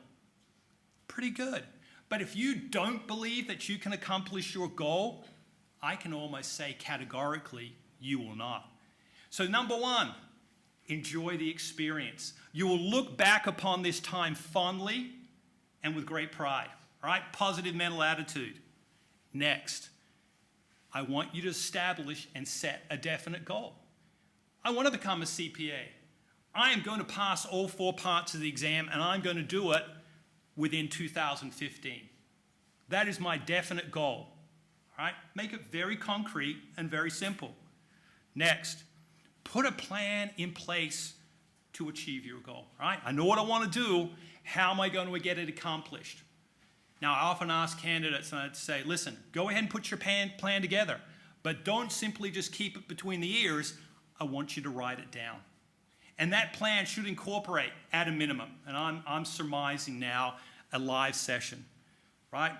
Speaker 3: Pretty good. But if you don't believe that you can accomplish your goal, I can almost say categorically, you will not. So number one, enjoy the experience. You will look back upon this time fondly and with great pride, all right? Positive mental attitude. Next, I want you to establish and set a definite goal. I want to become a CPA. I am going to pass all 4 parts of the exam, and I'm going to do it within 2015. That is my definite goal. All right? Make it very concrete and very simple. Next, put a plan in place to achieve your goal. All right? I know what I want to do. How am I going to get it accomplished? Now, I often ask candidates, and I'd say, listen, go ahead and put your plan together, but don't simply just keep it between the ears. I want you to write it down. And that plan should incorporate, at a minimum, and I'm surmising now, a live session, right?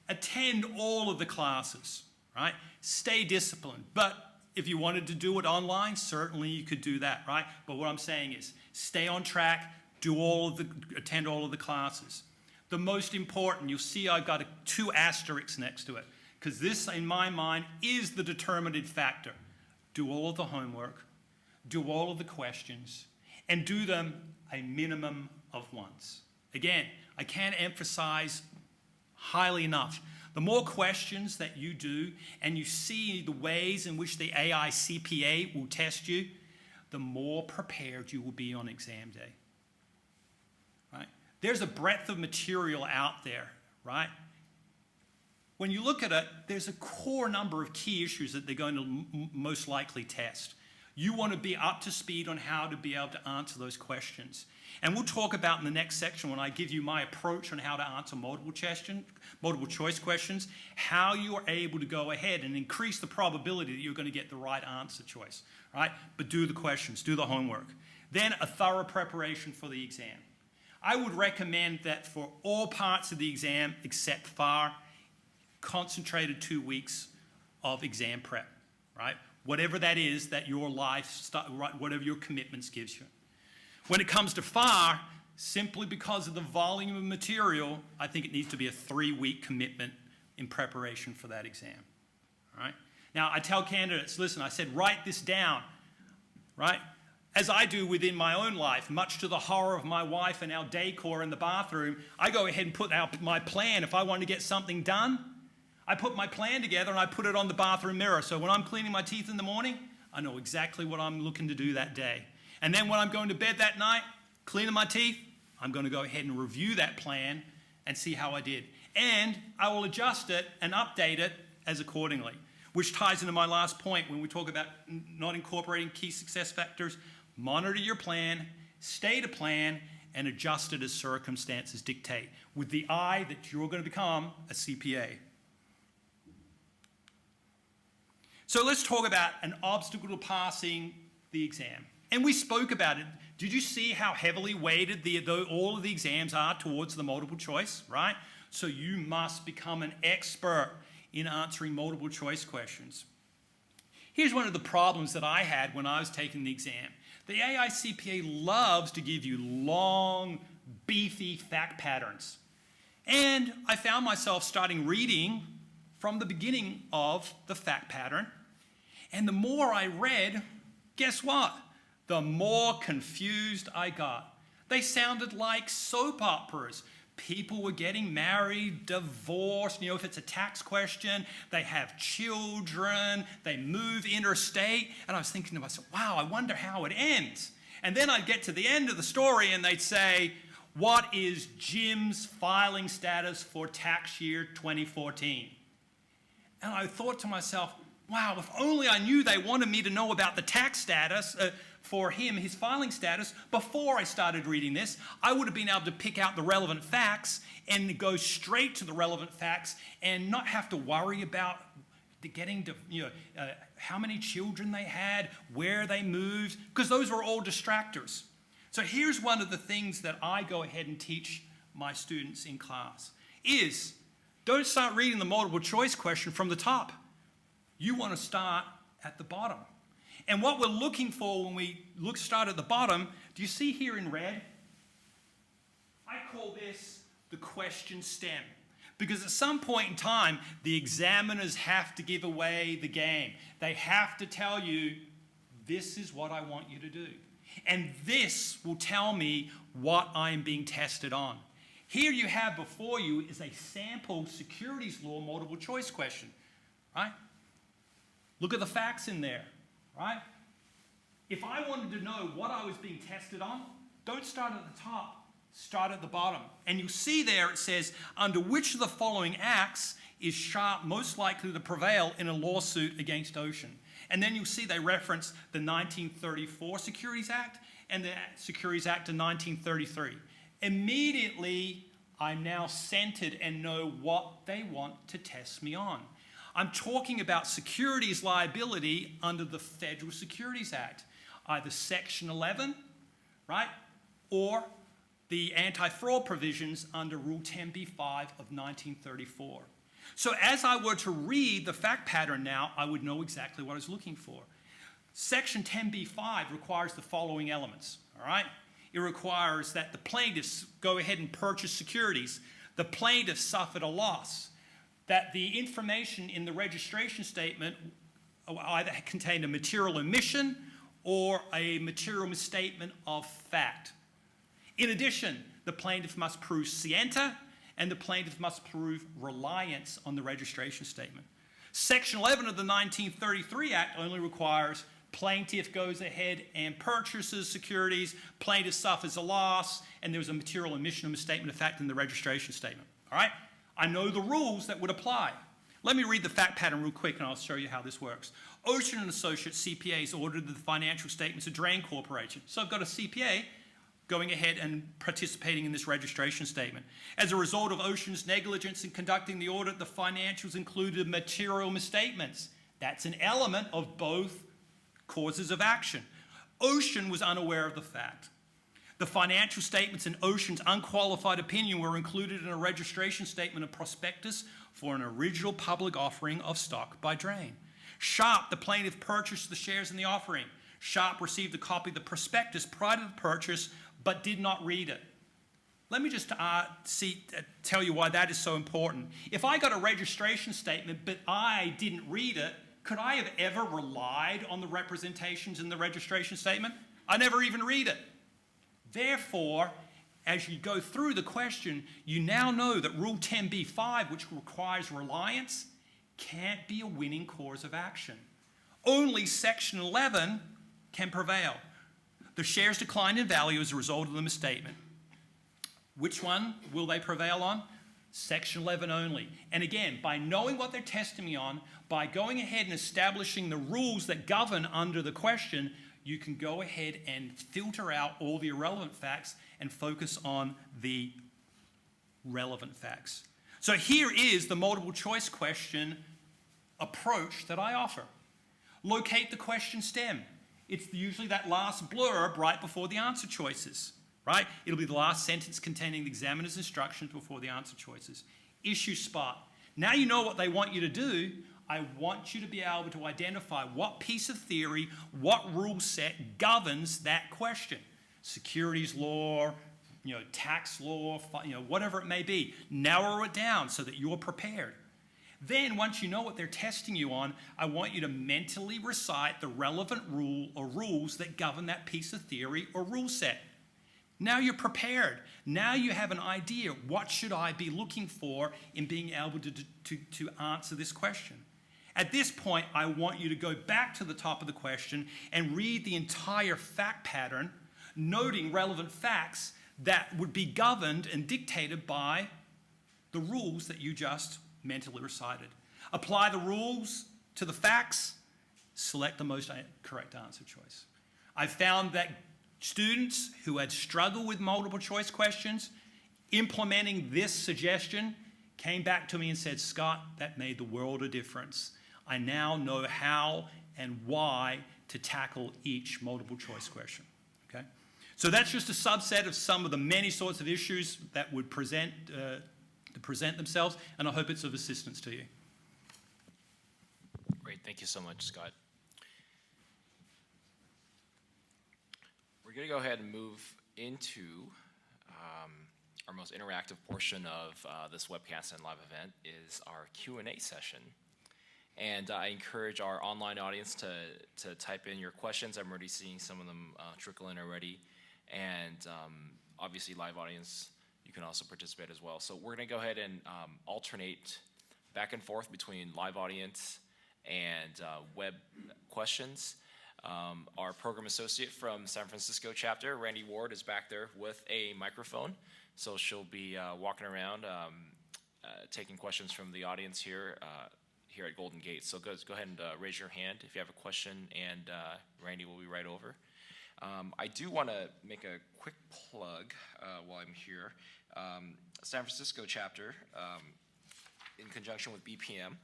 Speaker 3: Attend all of the classes, right? Stay disciplined. But if you wanted to do it online, certainly you could do that, right? But what I'm saying is stay on track, attend all of the classes. The most important, you'll see I've got 2 asterisks next to it, because this, in my mind, is the determinative factor. Do all of the homework, do all of the questions, and do them a minimum of once. Again, I can't emphasize highly enough. The more questions that you do and you see the ways in which the AI CPA will test you, the more prepared you will be on exam day. Right? There's a breadth of material out there, right? When you look at it, there's a core number of key issues that they're going to most likely test. You want to be up to speed on how to be able to answer those questions. And we'll talk about in the next section when I give you my approach on how to answer multiple choice questions, how you are able to go ahead and increase the probability that you're going to get the right answer choice, right? But do the questions, do the homework. then a thorough preparation for the exam. I would recommend that for all parts of the exam except FAR, concentrated 2 weeks of exam prep, right? Whatever that is that your whatever your commitments gives you. When it comes to FAR, simply because of the volume of material, I think it needs to be a 3-week commitment in preparation for that exam, all right? Now, I tell candidates, listen, I said, write this down, right? As I do within my own life, much to the horror of my wife and our decor in the bathroom, I go ahead and put out my plan. If I want to get something done, I put my plan together and I put it on the bathroom mirror. So when I'm cleaning my teeth in the morning, I know exactly what I'm looking to do that day. And then when I'm going to bed that night, cleaning my teeth, I'm going to go ahead and review that plan and see how I did. And I will adjust it and update it as accordingly, which ties into my last point when we talk about not incorporating key success factors. Monitor your plan, stay to plan, and adjust it as circumstances dictate, with the eye that you're going to become a CPA. So let's talk about an obstacle to passing the exam. And we spoke about it. Did you see how heavily weighted all of the exams are towards the multiple choice, right? So you must become an expert in answering multiple choice questions. Here's one of the problems that I had when I was taking the exam. The AICPA loves to give you long, beefy fact patterns. And I found myself starting reading from the beginning of the fact pattern. And the more I read, guess what? The more confused I got. They sounded like soap operas. People were getting married, divorced, if it's a tax question, they have children, they move interstate. And I was thinking to myself, wow, I wonder how it ends. And then I'd get to the end of the story and they'd say, what is Jim's filing status for tax year 2014? And I thought to myself, wow, if only I knew they wanted me to know about the tax status for him, his filing status, before I started reading this, I would have been able to pick out the relevant facts and go straight to the relevant facts and not have to worry about getting to, how many children they had, where they moved, because those were all distractors. So here's one of the things that I go ahead and teach my students in class is don't start reading the multiple choice question from the top. You want to start at the bottom. And what we're looking for when we start at the bottom, do you see here in red? I call this the question stem. Because at some point in time, the examiners have to give away the game. They have to tell you, this is what I want you to do. And this will tell me what I'm being tested on. Here you have before you is a sample securities law multiple choice question, right? Look at the facts in there, right? If I wanted to know what I was being tested on, don't start at the top, start at the bottom. And you'll see there it says, under which of the following acts is Sharp most likely to prevail in a lawsuit against Ocean? And then you'll see they reference the 1934 Securities Act and the Securities Act of 1933. Immediately, I'm now centered and know what they want to test me on. I'm talking about securities liability under the Federal Securities Act, either Section 11, right, or the anti-fraud provisions under Rule 10b-5 of 1934. So as I were to read the fact pattern now, I would know exactly what I was looking for. Section 10b-5 requires the following elements, all right? It requires that the plaintiffs go ahead and purchase securities. The plaintiff suffered a loss. That the information in the registration statement either contained a material omission or a material misstatement of fact. In addition, the plaintiff must prove scienter and the plaintiff must prove reliance on the registration statement. Section 11 of the 1933 Act only requires plaintiff goes ahead and purchases securities, plaintiff suffers a loss, and there's a material omission or misstatement of fact in the registration statement. All right? I know the rules that would apply. Let me read the fact pattern real quick and I'll show you how this works. Ocean and Associates CPAs audited the financial statements of Drain Corporation. So I've got a CPA going ahead and participating in this registration statement. As a result of Ocean's negligence in conducting the audit, the financials included material misstatements. That's an element of both causes of action. Ocean was unaware of the fact. The financial statements in Ocean's unqualified opinion were included in a registration statement and prospectus for an original public offering of stock by Drain. Sharp, the plaintiff, purchased the shares in the offering. Sharp received a copy of the prospectus prior to the purchase, but did not read it. Let me just tell you why that is so important. If I got a registration statement, but I didn't read it, could I have ever relied on the representations in the registration statement? I never even read it. Therefore, as you go through the question, you now know that Rule 10b-5, which requires reliance, can't be a winning cause of action. Only Section 11 can prevail. The shares declined in value as a result of the misstatement. Which one will they prevail on? Section 11 only. And again, by knowing what they're testing me on, by going ahead and establishing the rules that govern under the question, you can go ahead and filter out all the irrelevant facts and focus on the relevant facts. So here is the multiple choice question approach that I offer. Locate the question stem. It's usually that last blurb right before the answer choices, right? It'll be the last sentence containing the examiner's instructions before the answer choices. Issue spot. Now you know what they want you to do. I want you to be able to identify what piece of theory, what rule set governs that question. Securities law, tax law, whatever it may be. Narrow it down so that you're prepared. Then, once you know what they're testing you on, I want you to mentally recite the relevant rule or rules that govern that piece of theory or rule set. Now you're prepared. Now you have an idea. What should I be looking for in being able to answer this question? At this point, I want you to go back to the top of the question and read the entire fact pattern, noting relevant facts that would be governed and dictated by the rules that you just mentally recited. Apply the rules to the facts, select the most correct answer choice. I found that students who had struggled with multiple choice questions, implementing this suggestion, came back to me and said, Scott, that made the world a difference. I now know how and why to tackle each multiple choice question. Okay? So that's just a subset of some of the many sorts of issues that would present themselves, and I hope it's of assistance to you.
Speaker 4: Great, thank you so much, Scott. We're going to go ahead and move into our most interactive portion of this webcast and live event is our Q&A session. And I encourage our online audience to type in your questions. I'm already seeing some of them trickle in already. And obviously, live audience, you can also participate as well. So we're going to go ahead and alternate back and forth between live audience and web questions. Our program associate from San Francisco chapter, Randy Ward, is back there with a microphone. So she'll be walking around taking questions from the audience here at Golden Gate. So go ahead and raise your hand if you have a question, and Randy will be right over. I do want to make a quick plug while I'm here. San Francisco chapter, in conjunction with BPM,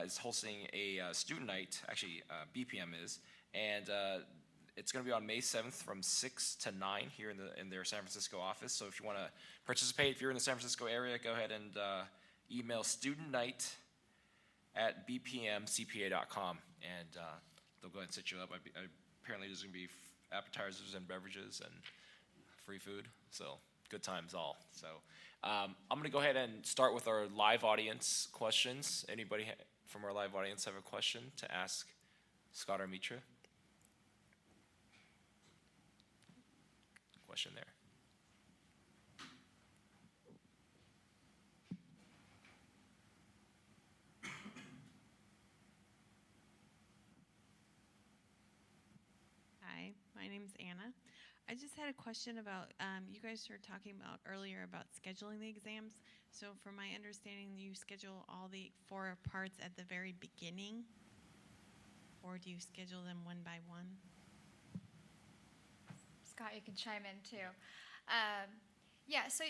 Speaker 4: is hosting a student night. Actually, BPM is, and it's going to be on May 7th from 6 to 9 here in their San Francisco office. So if you want to participate, if you're in the San Francisco area, go ahead and email studentnight@bpmcpa.com, and they'll go ahead and set you up. Apparently there's going to be appetizers and beverages and free food, so good times all. So I'm going to go ahead and start with our live audience questions. Anybody from our live audience have a question to ask Scott or Mitra? Question there.
Speaker 6: Hi, my name's Anna. I just had a question about, you guys were talking about earlier about scheduling the exams. So from my understanding, you schedule all the 4 parts at the very beginning, or do you schedule them one by one?
Speaker 2: Scott, you can chime in too. Yeah, so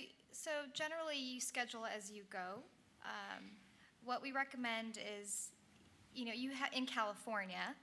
Speaker 2: generally you schedule as you go. What we recommend is, in California,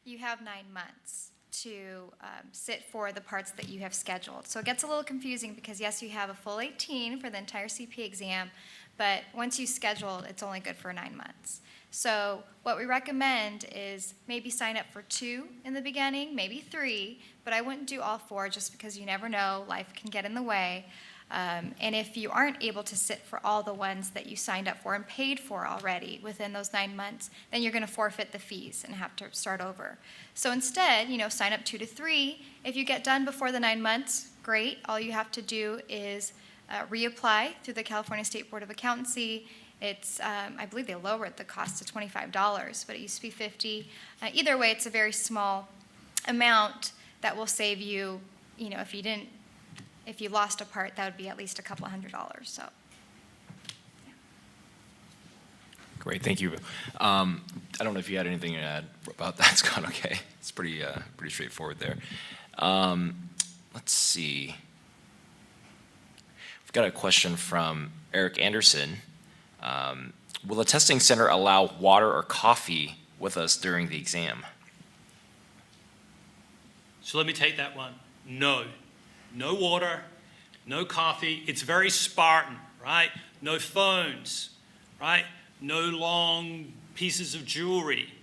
Speaker 2: you have 9 months. to sit for the parts that you have scheduled. So it gets a little confusing because yes, you have a full 18 for the entire CPA exam, but once you schedule, it's only good for 9 months. So what we recommend is maybe sign up for 2 in the beginning, maybe 3, but I wouldn't do all 4 just because you never know, life can get in the way. And if you aren't able to sit for all the ones that you signed up for and paid for already within those 9 months, then you're going to forfeit the fees and have to start over. So instead, sign up 2 to 3. If you get done before the 9 months, great. All you have to do is reapply through the California State Board of Accountancy. It's, I believe they lowered the cost to $25, but it used to be $50. Either way, it's a very small amount that will save you, if you lost a part, that would be at least a couple $100. So, yeah.
Speaker 4: Great, thank you. I don't know if you had anything to add about that, Scott. Okay, it's pretty straightforward there. Let's see. We've got a question from Eric Anderson. Will the testing center allow water or coffee with us during the exam?
Speaker 3: So let me take that one. No. No water, no coffee. It's very Spartan, right? No phones, right? No long pieces of jewelry,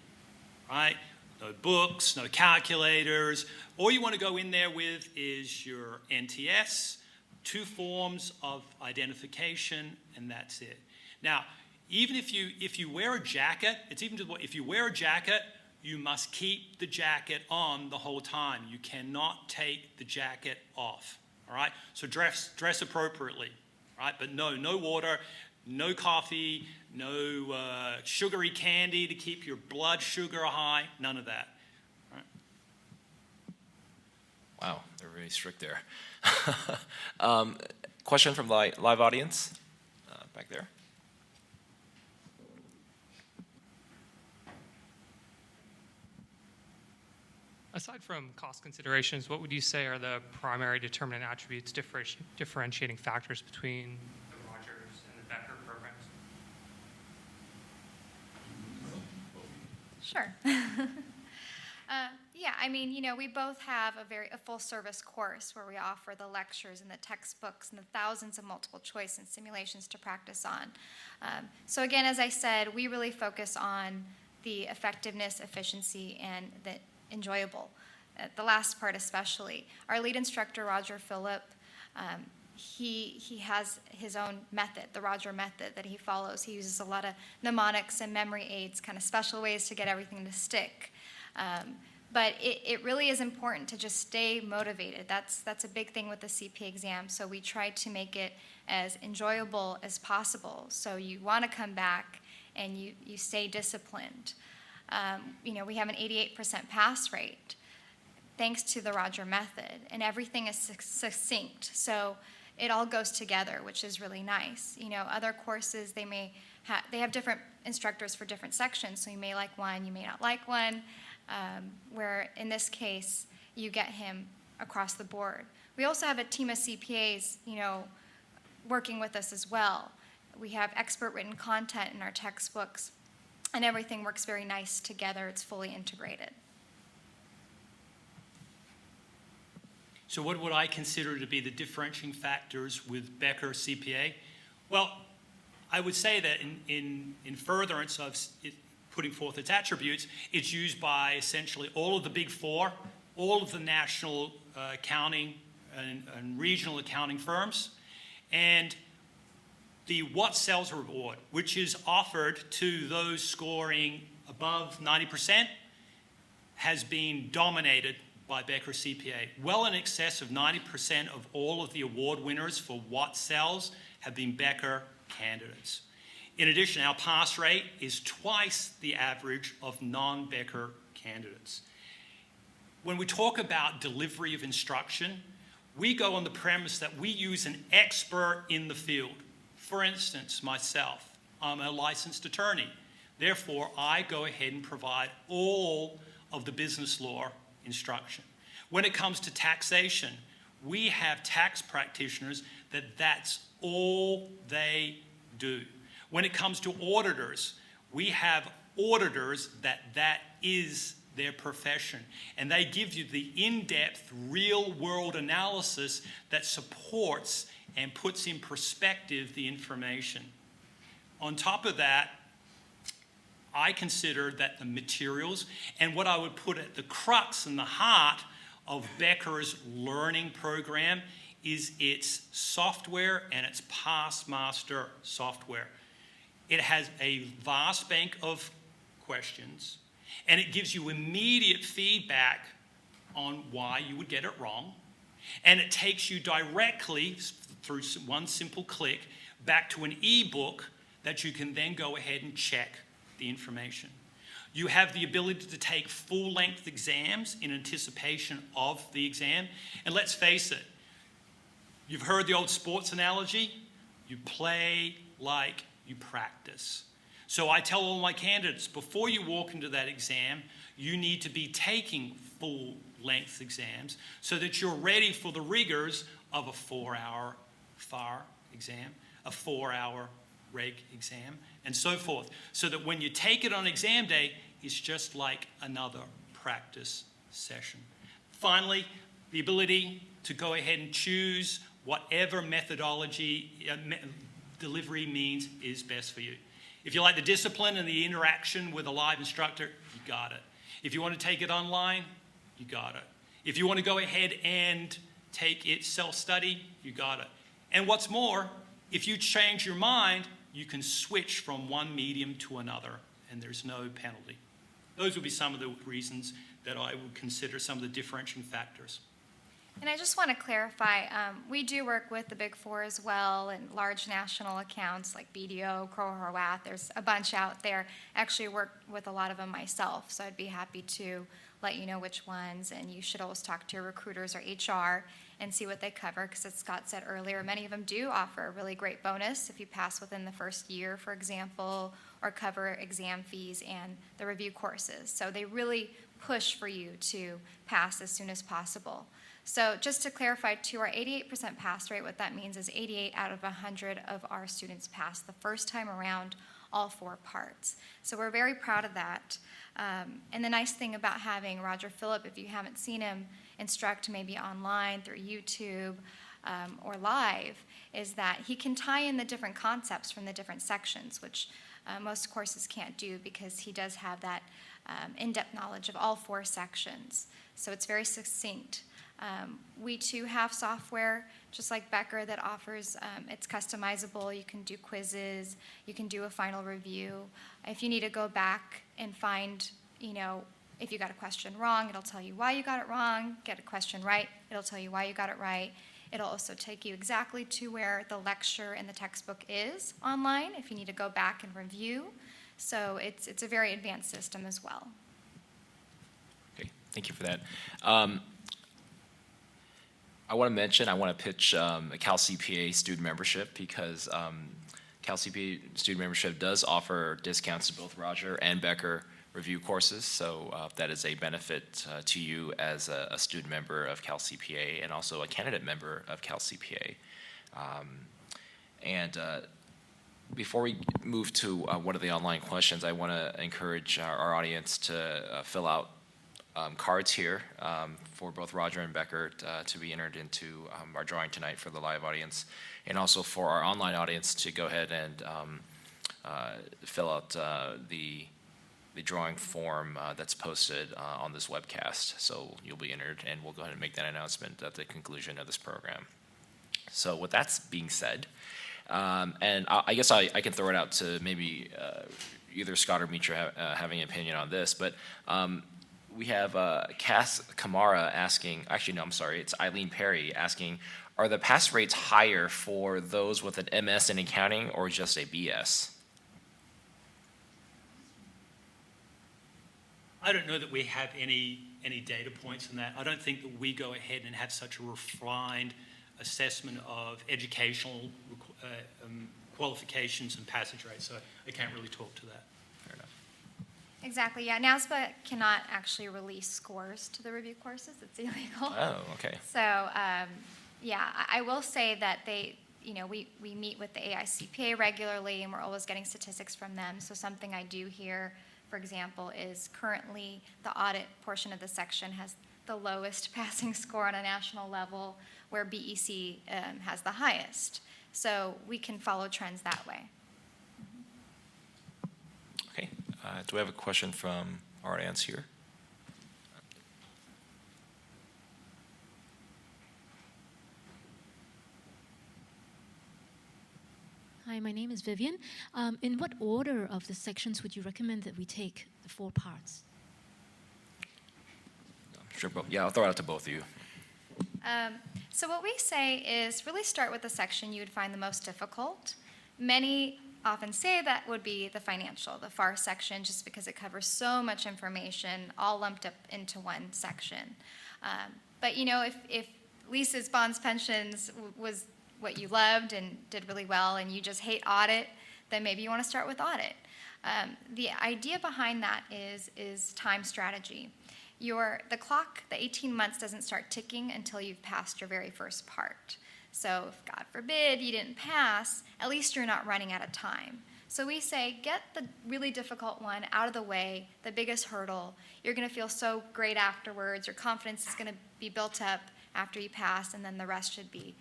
Speaker 3: right? No books, no calculators. All you want to go in there with is your NTS, 2 forms of identification, and that's it. Now, even if you wear a jacket, if you wear a jacket, you must keep the jacket on the whole time. You cannot take the jacket off, all right? So dress appropriately, right? But no water, no coffee, no sugary candy to keep your blood sugar high, none of that. All right?
Speaker 4: Wow, they're very strict there. Question from the live audience, back there.
Speaker 7: Aside from cost considerations, what would you say are the primary determinant attributes differentiating factors between the Rogers and the Becker programs?
Speaker 2: Sure. Yeah, we both have a full-service course where we offer the lectures and the textbooks and the thousands of multiple choice and simulations to practice on. So again, as I said, we really focus on the effectiveness, efficiency, and the enjoyable. The last part especially. Our lead instructor, Roger Phillip, he has his own method, the Roger method that he follows. He uses a lot of mnemonics and memory aids, kind of special ways to get everything to stick. But it really is important to just stay motivated. That's a big thing with the CPA exam. So we try to make it as enjoyable as possible. So you want to come back and you stay disciplined. We have an 88% pass rate thanks to the Roger method, and everything is succinct. So it all goes together, which is really nice. Other courses, they have different instructors for different sections, so you may like one, you may not like one, where in this case, you get him across the board. We also have a team of CPAs, working with us as well. We have expert written content in our textbooks, and everything works very nice together. It's fully integrated.
Speaker 3: So what would I consider to be the differentiating factors with Becker CPA? Well, I would say that in furtherance of it putting forth its attributes, it's used by essentially all of the big 4, all of the national accounting and regional accounting firms, and the What Sells Reward, which is offered to those scoring above 90%, has been dominated by Becker CPA. Well in excess of 90% of all of the award winners for What Sells have been Becker candidates. In addition, our pass rate is twice the average of non-Becker candidates. When we talk about delivery of instruction, we go on the premise that we use an expert in the field. For instance, myself, I'm a licensed attorney. Therefore, I go ahead and provide all of the business law instruction. When it comes to taxation, we have tax practitioners that's all they do. When it comes to auditors, we have auditors that is their profession. And they give you the in-depth, real-world analysis that supports and puts in perspective the information. On top of that, I consider that the materials and what I would put at the crux and the heart of Becker's learning program is its software and its past master software. It has a vast bank of questions, and it gives you immediate feedback on why you would get it wrong, and it takes you directly through one simple click back to an ebook that you can then go ahead and check the information. You have the ability to take full-length exams in anticipation of the exam, and let's face it, you've heard the old sports analogy, you play like you practice. So I tell all my candidates, before you walk into that exam, you need to be taking full-length exams so that you're ready for the rigors of a 4-hour FAR exam, a 4-hour reg exam, and so forth, so that when you take it on exam day, it's just like another practice session. Finally, the ability to go ahead and choose whatever methodology delivery means is best for you. If you like the discipline and the interaction with a live instructor, you got it. If you want to take it online, you got it. If you want to go ahead and take it self-study, you got it. And what's more, if you change your mind, you can switch from one medium to another, and there's no penalty. Those would be some of the reasons that I would consider some of the differentiating factors.
Speaker 2: And I just want to clarify, we do work with the Big Four as well and large national accounts like BDO, Crowe Horwath. There's a bunch out there. I actually work with a lot of them myself, so I'd be happy to let you know which ones. And you should always talk to your recruiters or HR and see what they cover, because as Scott said earlier, many of them do offer a really great bonus if you pass within the first year, for example, or cover exam fees and the review courses. So they really push for you to pass as soon as possible. So just to clarify, too, our 88% pass rate, what that means is 88 out of 100 of our students pass the first time around all 4 parts. So we're very proud of that. And the nice thing about having Roger Phillip, if you haven't seen him instruct maybe online through YouTube or live, is that he can tie in the different concepts from the different sections, which most courses can't do, because he does have that in-depth knowledge of all 4 sections. So it's very succinct. We too have software, just like Becker, that offers, it's customizable. You can do quizzes, you can do a final review. If you need to go back and find, if you got a question wrong, it'll tell you why you got it wrong. Get a question right, it'll tell you why you got it right. It'll also take you exactly to where the lecture in the textbook is online if you need to go back and review. So it's a very advanced system as well.
Speaker 4: Okay, thank you for that. I want to pitch a Cal CPA student membership, because Cal CPA student membership does offer discounts to both Roger and Becker review courses. So that is a benefit to you as a student member of Cal CPA and also a candidate member of Cal CPA. Before we move to one of the online questions, I want to encourage our audience to fill out cards here for both Roger and Becker to be entered into our drawing tonight for the live audience, and also for our online audience to go ahead and fill out the drawing form that's posted on this webcast. So you'll be entered, and we'll go ahead and make that announcement at the conclusion of this program. So with that being said, and I guess I can throw it out to maybe either Scott or Mitra having an opinion on this, but we have Cass Kamara asking, actually, no, I'm sorry, it's Eileen Perry asking, are the pass rates higher for those with an MS in accounting or just a BS?
Speaker 3: I don't know that we have any data points on that. I don't think that we go ahead and have such a refined assessment of educational qualifications and passage rates, so I can't really talk to that.
Speaker 4: Fair enough.
Speaker 2: Exactly, yeah. NASBA cannot actually release scores to the review courses. It's illegal.
Speaker 4: Oh, okay.
Speaker 2: So, yeah, I will say that we meet with the AICPA regularly, and we're always getting statistics from them. So something I do hear for example, is currently the audit portion of the section has the lowest passing score on a national level, where BEC has the highest. So we can follow trends that way.
Speaker 4: Okay. Do we have a question from our audience here?
Speaker 8: Hi, my name is Vivian. In what order of the sections would you recommend that we take the 4 parts?
Speaker 4: Sure. Yeah, I'll throw it out to both of you.
Speaker 2: So what we say is really start with the section you would find the most difficult. Many often say that would be the financial, the FAR section, just because it covers so much information all lumped up into one section. But you know, if leases, bonds, pensions was what you loved and did really well, and you just hate audit, then maybe you want to start with audit. The idea behind that is time strategy. The clock, the 18 months doesn't start ticking until you've passed your very first part. So if, God forbid, you didn't pass, at least you're not running out of time. So we say, get the really difficult one out of the way, the biggest hurdle. You're going to feel so great afterwards. Your confidence is going to be built up after you pass, and then the rest should be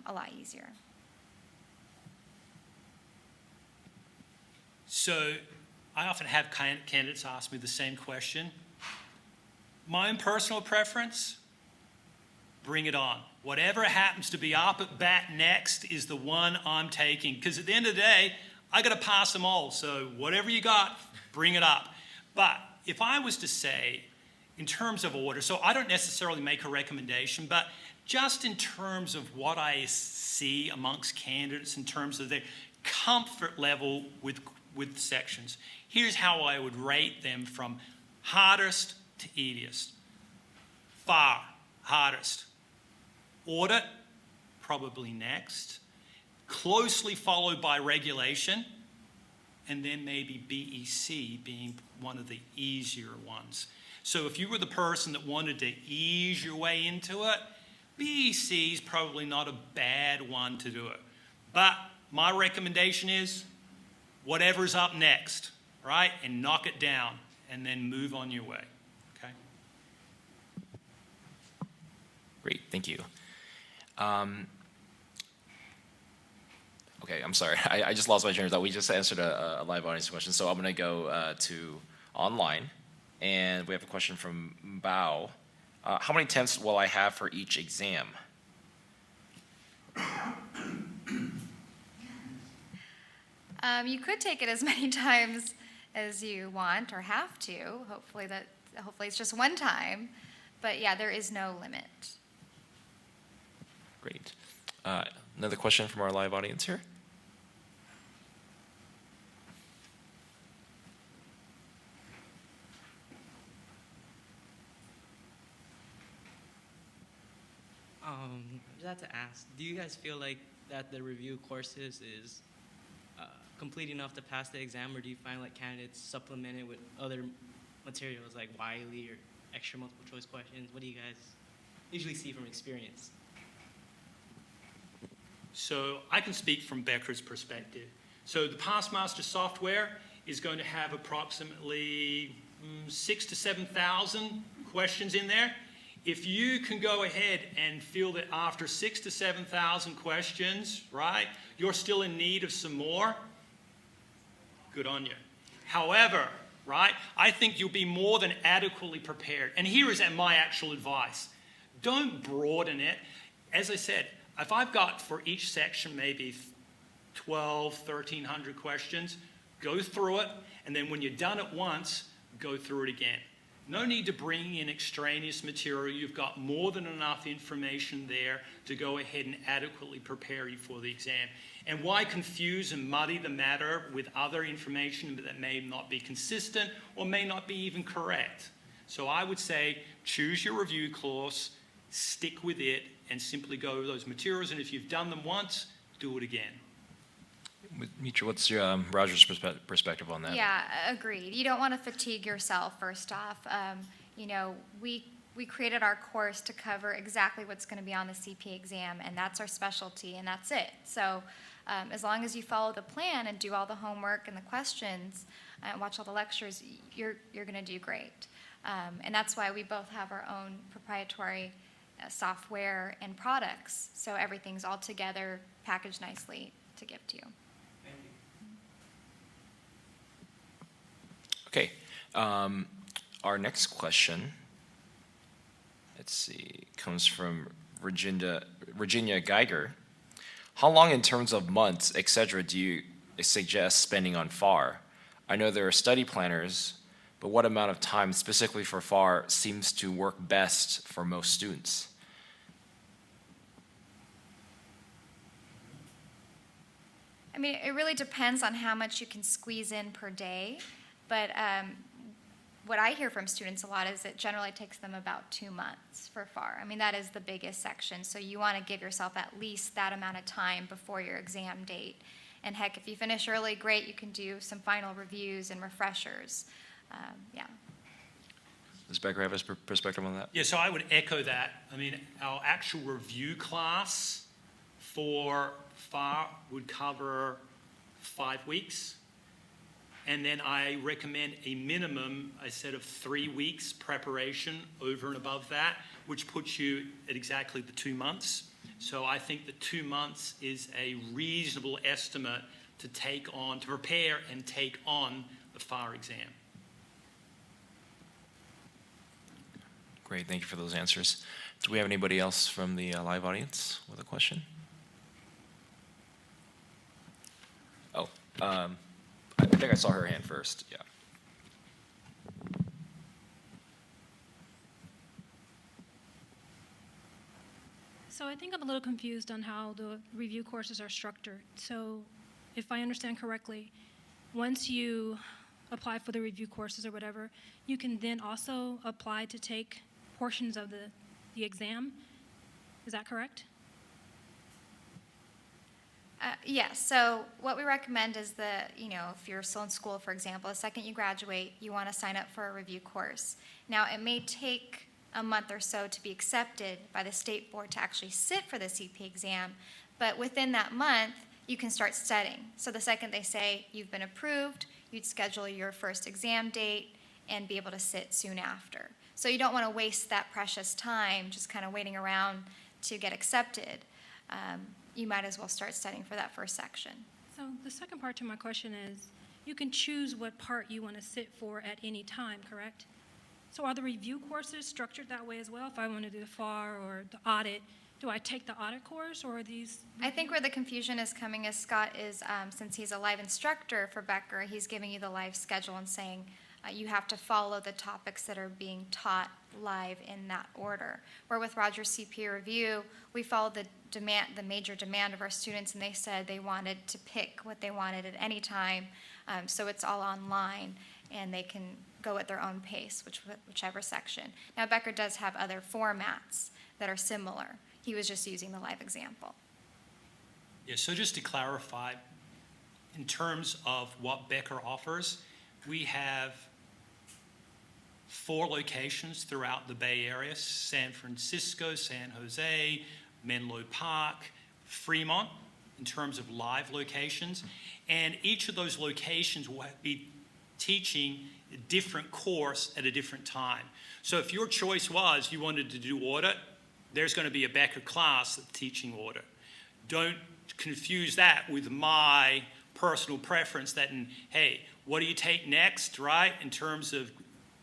Speaker 2: a lot easier.
Speaker 3: So I often have candidates ask me the same question. My own personal preference, bring it on. Whatever happens to be up at bat next is the one I'm taking. Because at the end of the day, I got to pass them all. So whatever you got, bring it up. But if I was to say, in terms of order, so I don't necessarily make a recommendation, but just in terms of what I see amongst candidates in terms of their comfort level with sections, here's how I would rate them from hardest to easiest. FAR, hardest. Audit, probably next. Closely followed by regulation, and then maybe BEC being one of the easier ones. So if you were the person that wanted to ease your way into it, BEC is probably not a bad one to do it. But my recommendation is whatever's up next, right? And knock it down, and then move on your way, okay?
Speaker 4: Great, thank you. Okay, I'm sorry. I just lost my train of thought. We just answered a live audience question, so I'm going to go to online. And we have a question from Bao. How many attempts will I have for each exam?
Speaker 2: You could take it as many times as you want or have to. Hopefully it's just one time. But yeah, there is no limit.
Speaker 4: Great. Another question from our live audience here.
Speaker 9: I just have to ask, do you guys feel like that the review courses is complete enough to pass the exam, or do you find like candidates supplement it with other materials like Wiley or extra multiple choice questions? What do you guys usually see from experience?
Speaker 3: So I can speak from Becker's perspective. So the Passmaster software is going to have approximately 6,000 to 7,000 questions in there. If you can go ahead and feel that after 6,000 to 7,000 questions, right, you're still in need of some more, good on you. However, right, I think you'll be more than adequately prepared. And here is my actual advice. Don't broaden it. As I said, if I've got for each section maybe 1,200, 1,300 questions, go through it, and then when you're done it once, go through it again. No need to bring in extraneous material. You've got more than enough information there to go ahead and adequately prepare you for the exam. And why confuse and muddy the matter with other information that may not be consistent or may not be even correct? So I would say choose your review course, stick with it, and simply go over those materials. And if you've done them once, do it again.
Speaker 4: Mitra, what's your Roger's perspective on that?
Speaker 2: Yeah, agreed. You don't want to fatigue yourself, first off. We created our course to cover exactly what's going to be on the CPA exam, and that's our specialty, and that's it. So as long as you follow the plan and do all the homework and the questions, watch all the lectures, you're going to do great. And that's why we both have our own proprietary software and products. So everything's all together, packaged nicely to give to you.
Speaker 4: Okay. Our next question, let's see, comes from Virginia Geiger. How long in terms of months, etc., do you suggest spending on FAR? I know there are study planners, but what amount of time specifically for FAR seems to work best for most students?
Speaker 2: I mean, it really depends on how much you can squeeze in per day, but what I hear from students a lot is it generally takes them about 2 months for FAR. I mean, that is the biggest section, so you want to give yourself at least that amount of time before your exam date. And heck, if you finish early, great, you can do some final reviews and refreshers. Yeah.
Speaker 4: Does Becker have his perspective on that?
Speaker 3: Yeah, so I would echo that. I mean, our actual review class for FAR would cover 5 weeks. And then I recommend a minimum, I said, of 3 weeks preparation over and above that, which puts you at exactly the 2 months. So I think the 2 months is a reasonable estimate to prepare and take on the FAR exam.
Speaker 4: Great, thank you for those answers. Do we have anybody else from the live audience with a question? Oh, I think I saw her hand first, yeah.
Speaker 10: So I think I'm a little confused on how the review courses are structured. So if I understand correctly, once you apply for the review courses or whatever, you can then also apply to take portions of the exam. Is that correct?
Speaker 2: Yes, so what we recommend is that, if you're still in school, for example, the second you graduate, you want to sign up for a review course. Now, it may take a month or so to be accepted by the state board to actually sit for the CP exam, but within that month, you can start studying. So the second they say you've been approved, you'd schedule your first exam date and be able to sit soon after. So you don't want to waste that precious time just kind of waiting around to get accepted. You might as well start studying for that first section.
Speaker 10: So the second part to my question is, you can choose what part you want to sit for at any time, correct? So are the review courses structured that way as well? If I want to do the FAR or the audit, do I take the audit course, or are these?
Speaker 2: I think where the confusion is coming is Scott is, since he's a live instructor for Becker, he's giving you the live schedule and saying you have to follow the topics that are being taught live in that order. Where with Roger's CPA review, we followed the major demand of our students, and they said they wanted to pick what they wanted at any time. So it's all online, and they can go at their own pace, whichever section. Now, Becker does have other formats that are similar. He was just using the live example.
Speaker 3: Yeah, so just to clarify, in terms of what Becker offers, we have 4 locations throughout the Bay Area: San Francisco, San Jose, Menlo Park, Fremont, in terms of live locations. And each of those locations will be teaching a different course at a different time. So if your choice was you wanted to do audit, there's going to be a Becker class that's teaching audit. Don't confuse that with my personal preference that, hey, what do you take next, right, in terms of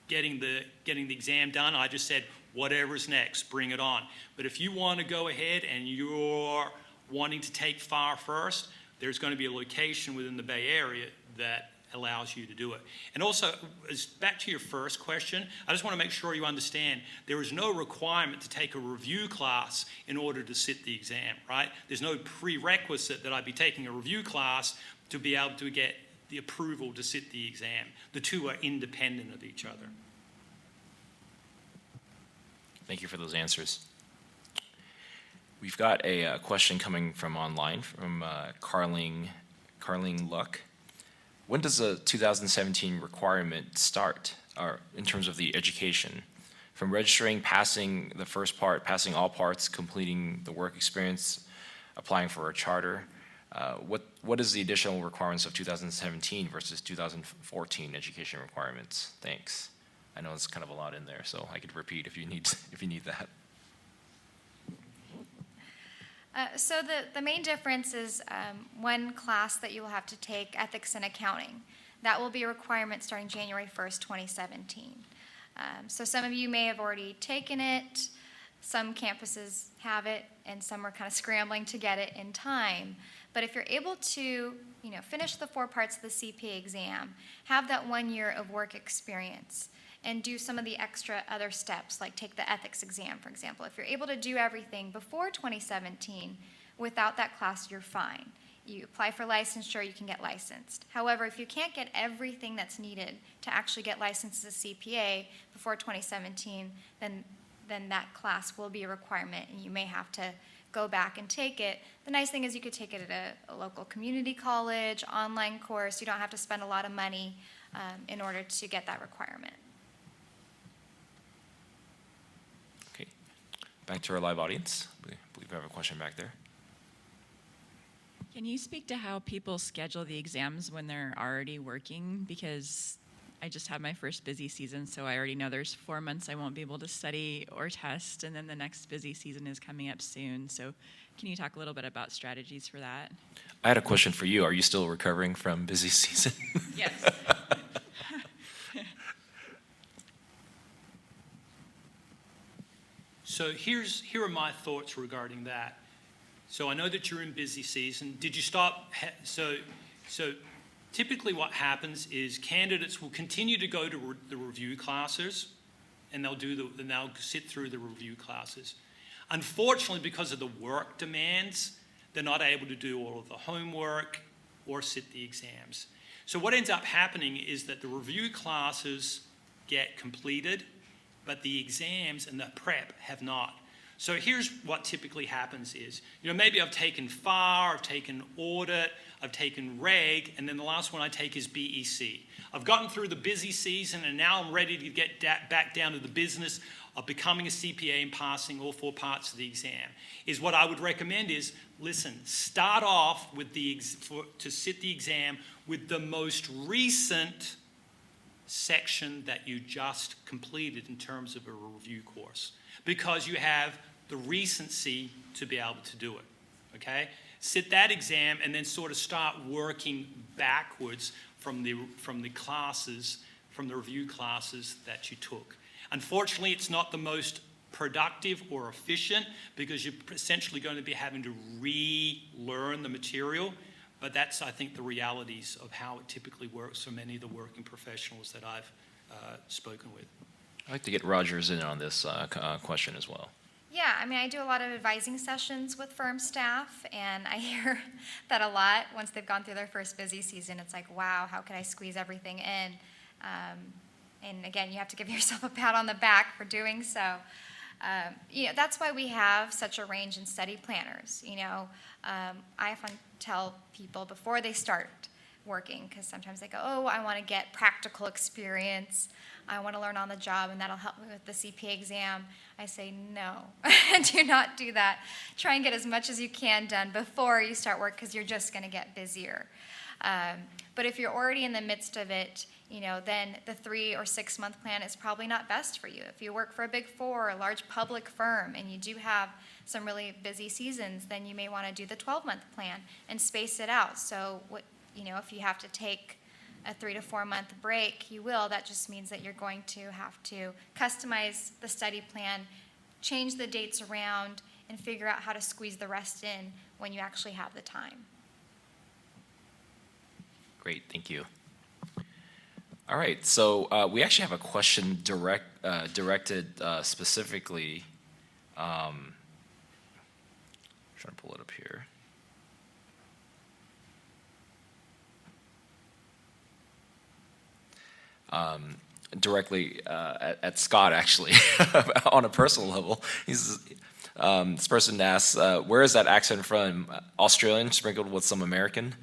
Speaker 3: getting the exam done? I just said, whatever's next, bring it on. But if you want to go ahead and you're wanting to take FAR first, there's going to be a location within the Bay Area that allows you to do it. And also, back to your first question, I just want to make sure you understand there is no requirement to take a review class in order to sit the exam, right? There's no prerequisite that I'd be taking a review class to be able to get the approval to sit the exam. The two are independent of each other.
Speaker 4: Thank you for those answers. We've got a question coming from online from Carling Luck. When does the 2017 requirement start in terms of the education? From registering, passing the first part, passing all parts, completing the work experience, applying for a charter. What is the additional requirements of 2017 versus 2014 education requirements? Thanks. I know it's kind of a lot in there, so I could repeat if you need that.
Speaker 2: So the main difference is one class that you will have to take, ethics and accounting. That will be a requirement starting January 1st, 2017. So some of you may have already taken it. Some campuses have it, and some are kind of scrambling to get it in time. But if you're able to, finish the 4 parts of the CPA exam, have that 1 year of work experience, and do some of the extra other steps, like take the ethics exam, for example. If you're able to do everything before 2017 without that class, you're fine. You apply for licensure, you can get licensed. However, if you can't get everything that's needed to actually get licensed as a CPA before 2017, then that class will be a requirement, and you may have to go back and take it. The nice thing is you could take it at a local community college, online course. You don't have to spend a lot of money in order to get that requirement.
Speaker 4: Okay, back to our live audience. I believe we have a question back there.
Speaker 11: Can you speak to how people schedule the exams when they're already working? Because I just had my first busy season, so I already know there's 4 months I won't be able to study or test, and then the next busy season is coming up soon. So can you talk a little bit about strategies for that?
Speaker 4: I had a question for you. Are you still recovering from busy season?
Speaker 11: Yes.
Speaker 3: So here are my thoughts regarding that. So I know that you're in busy season. Did you stop? So typically what happens is candidates will continue to go to the review classes, and they'll sit through the review classes. Unfortunately, because of the work demands, they're not able to do all of the homework or sit the exams. So what ends up happening is that the review classes get completed, but the exams and the prep have not. So here's what typically happens is, maybe I've taken FAR, I've taken audit, I've taken reg, and then the last one I take is BEC. I've gotten through the busy season, and now I'm ready to get back down to the business of becoming a CPA and passing all 4 parts of the exam. Is what I would recommend is, listen, start off with to sit the exam with the most recent section that you just completed in terms of a review course, because you have the recency to be able to do it, okay? Sit that exam and then sort of start working backwards from the classes, from the review classes that you took. Unfortunately, it's not the most productive or efficient, because you're essentially going to be having to relearn the material. But that's, I think, the realities of how it typically works for many of the working professionals that I've spoken with.
Speaker 4: I'd like to get Rogers in on this question as well.
Speaker 2: Yeah, I do a lot of advising sessions with firm staff, and I hear that a lot. Once they've gone through their first busy season, it's like, wow, how could I squeeze everything in? And again, you have to give yourself a pat on the back for doing so. That's why we have such a range in study planners. I often tell people before they start working, because sometimes they go, oh, I want to get practical experience, I want to learn on the job, and that'll help me with the CPA exam. I say, no, do not do that. Try and get as much as you can done before you start work, because you're just going to get busier. But if you're already in the midst of it, then the 3 or 6 month plan is probably not best for you. If you work for a Big Four or a large public firm and you do have some really busy seasons, then you may want to do the 12-month plan and space it out. So, if you have to take a 3 to 4 month break, you will. That just means that you're going to have to customize the study plan, change the dates around, and figure out how to squeeze the rest in when you actually have the time.
Speaker 4: Great, thank you. All right, so we actually have a question directed specifically. I'm trying to pull it up here. Directly at Scott, actually, on a personal level. This person asks, where is that accent from? Australian sprinkled with some American?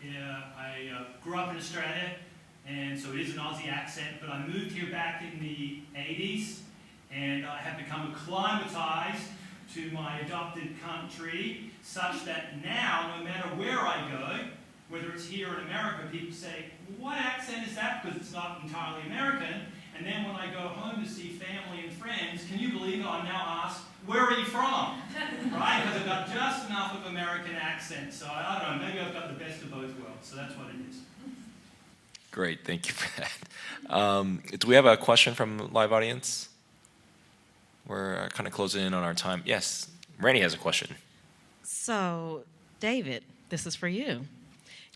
Speaker 3: Yeah, I grew up in Australia, and so it is an Aussie accent, but I moved here back in the 80s, and I have become acclimatized to my adopted country, such that now, no matter where I go, whether it's here in America, people say, what accent is that? Because it's not entirely American. And then when I go home to see family and friends, can you believe it? I'm now asked, where are you from? Right? Because I've got just enough of American accent. So I don't know, maybe I've got the best of both worlds. So that's what it is.
Speaker 1: Great, thank you for that. Do we have a question from the live audience? We're kind of closing in on our time. Yes, Randy has a question.
Speaker 12: So, David, this is for you.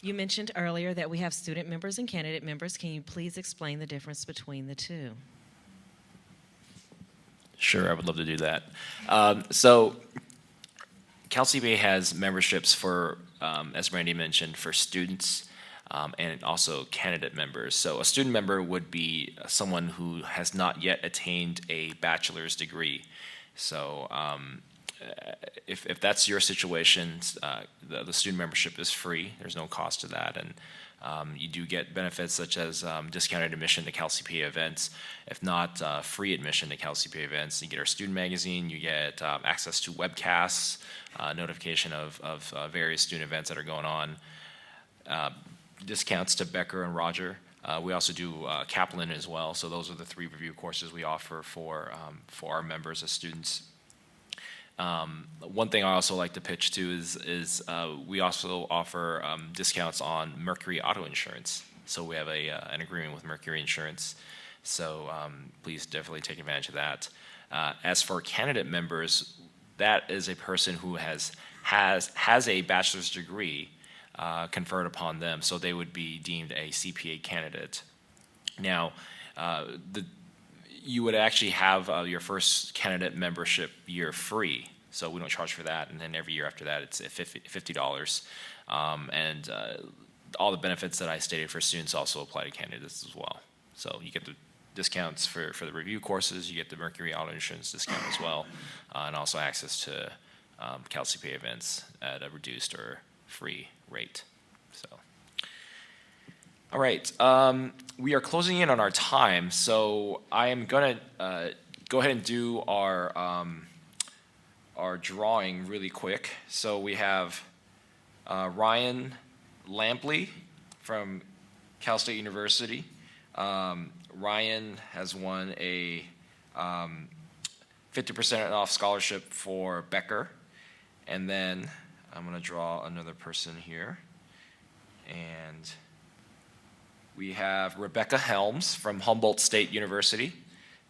Speaker 12: You mentioned earlier that we have student members and candidate members. Can you please explain the difference between the two?
Speaker 1: Sure, I would love to do that. So CalCPA has memberships for, as Randy mentioned, for students and also candidate members. So a student member would be someone who has not yet attained a bachelor's degree. So if that's your situation, the student membership is free. There's no cost to that. And you do get benefits such as discounted admission to CalCPA events. If not, free admission to CalCPA events. You get our student magazine. You get access to webcasts, notification of various student events that are going on. Discounts to Becker and Roger. We also do Kaplan as well. So those are the 3 review courses we offer for our members as students. One thing I also like to pitch to is we also offer discounts on Mercury Auto Insurance. So we have an agreement with Mercury Insurance. So please definitely take advantage of that. As for candidate members, that is a person who has a bachelor's degree conferred upon them. So they would be deemed a CPA candidate. Now, you would actually have your first candidate membership year free, so we don't charge for that, and then every year after that it's $50. And all the benefits that I stated for students also apply to candidates as well. So you get the discounts for the review courses, you get the Mercury Auto Insurance discount as well, and also access to CalCPA events at a reduced or free rate. So. All right, we are closing in on our time, so I am going to go ahead and do our drawing really quick. So we have Ryan Lampley from Cal State University. Ryan has won a 50% off scholarship for Becker. And then I'm going to draw another person here. And we have Rebecca Helms from Humboldt State University,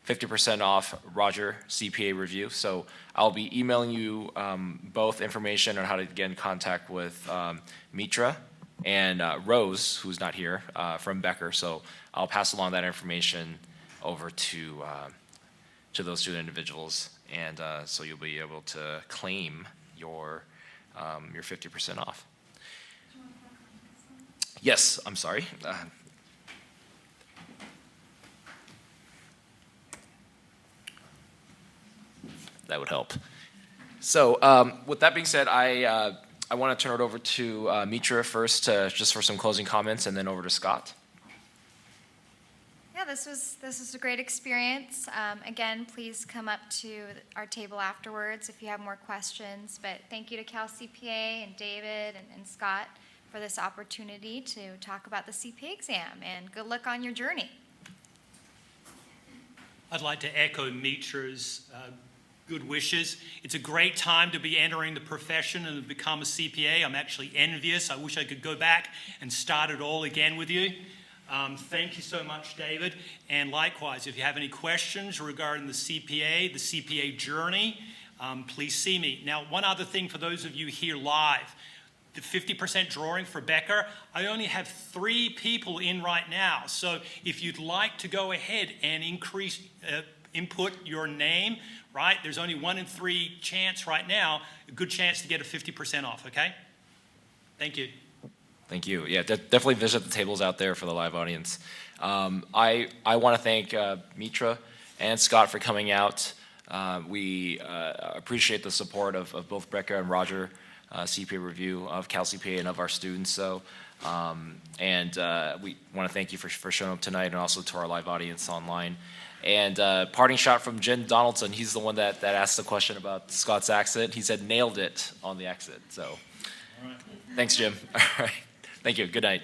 Speaker 1: 50% off Roger CPA review. So I'll be emailing you both information on how to get in contact with Mitra and Rose, who's not here, from Becker. So I'll pass along that information over to those two individuals, and so you'll be able to claim your 50% off. Yes, I'm sorry. That would help. So with that being said, I want to turn it over to Mitra first, just for some closing comments, and then over to Scott.
Speaker 2: Yeah, this was a great experience. Again, please come up to our table afterwards if you have more questions. But thank you to Cal CPA and David and Scott for this opportunity to talk about the CPA exam, and good luck on your journey.
Speaker 3: I'd like to echo Mitra's good wishes. It's a great time to be entering the profession and become a CPA. I'm actually envious. I wish I could go back and start it all again with you. Thank you so much, David. And likewise, if you have any questions regarding the CPA journey, please see me. Now, one other thing for those of you here live, the 50% drawing for Becker, I only have 3 people in right now. So if you'd like to go ahead and input your name, right? There's only 1 in 3 chance right now, a good chance to get a 50% off, okay? Thank you.
Speaker 1: Thank you. Yeah, definitely visit the tables out there for the live audience. I want to thank Mitra and Scott for coming out. We appreciate the support of both Becker and Roger CPA review of Cal CPA and of our students. So, we want to thank you for showing up tonight, and also to our live audience online. And parting shot from Jen Donaldson. He's the one that asked the question about Scott's accent. He said nailed it on the accent. So, thanks, Jim. All right. Thank you. Good night.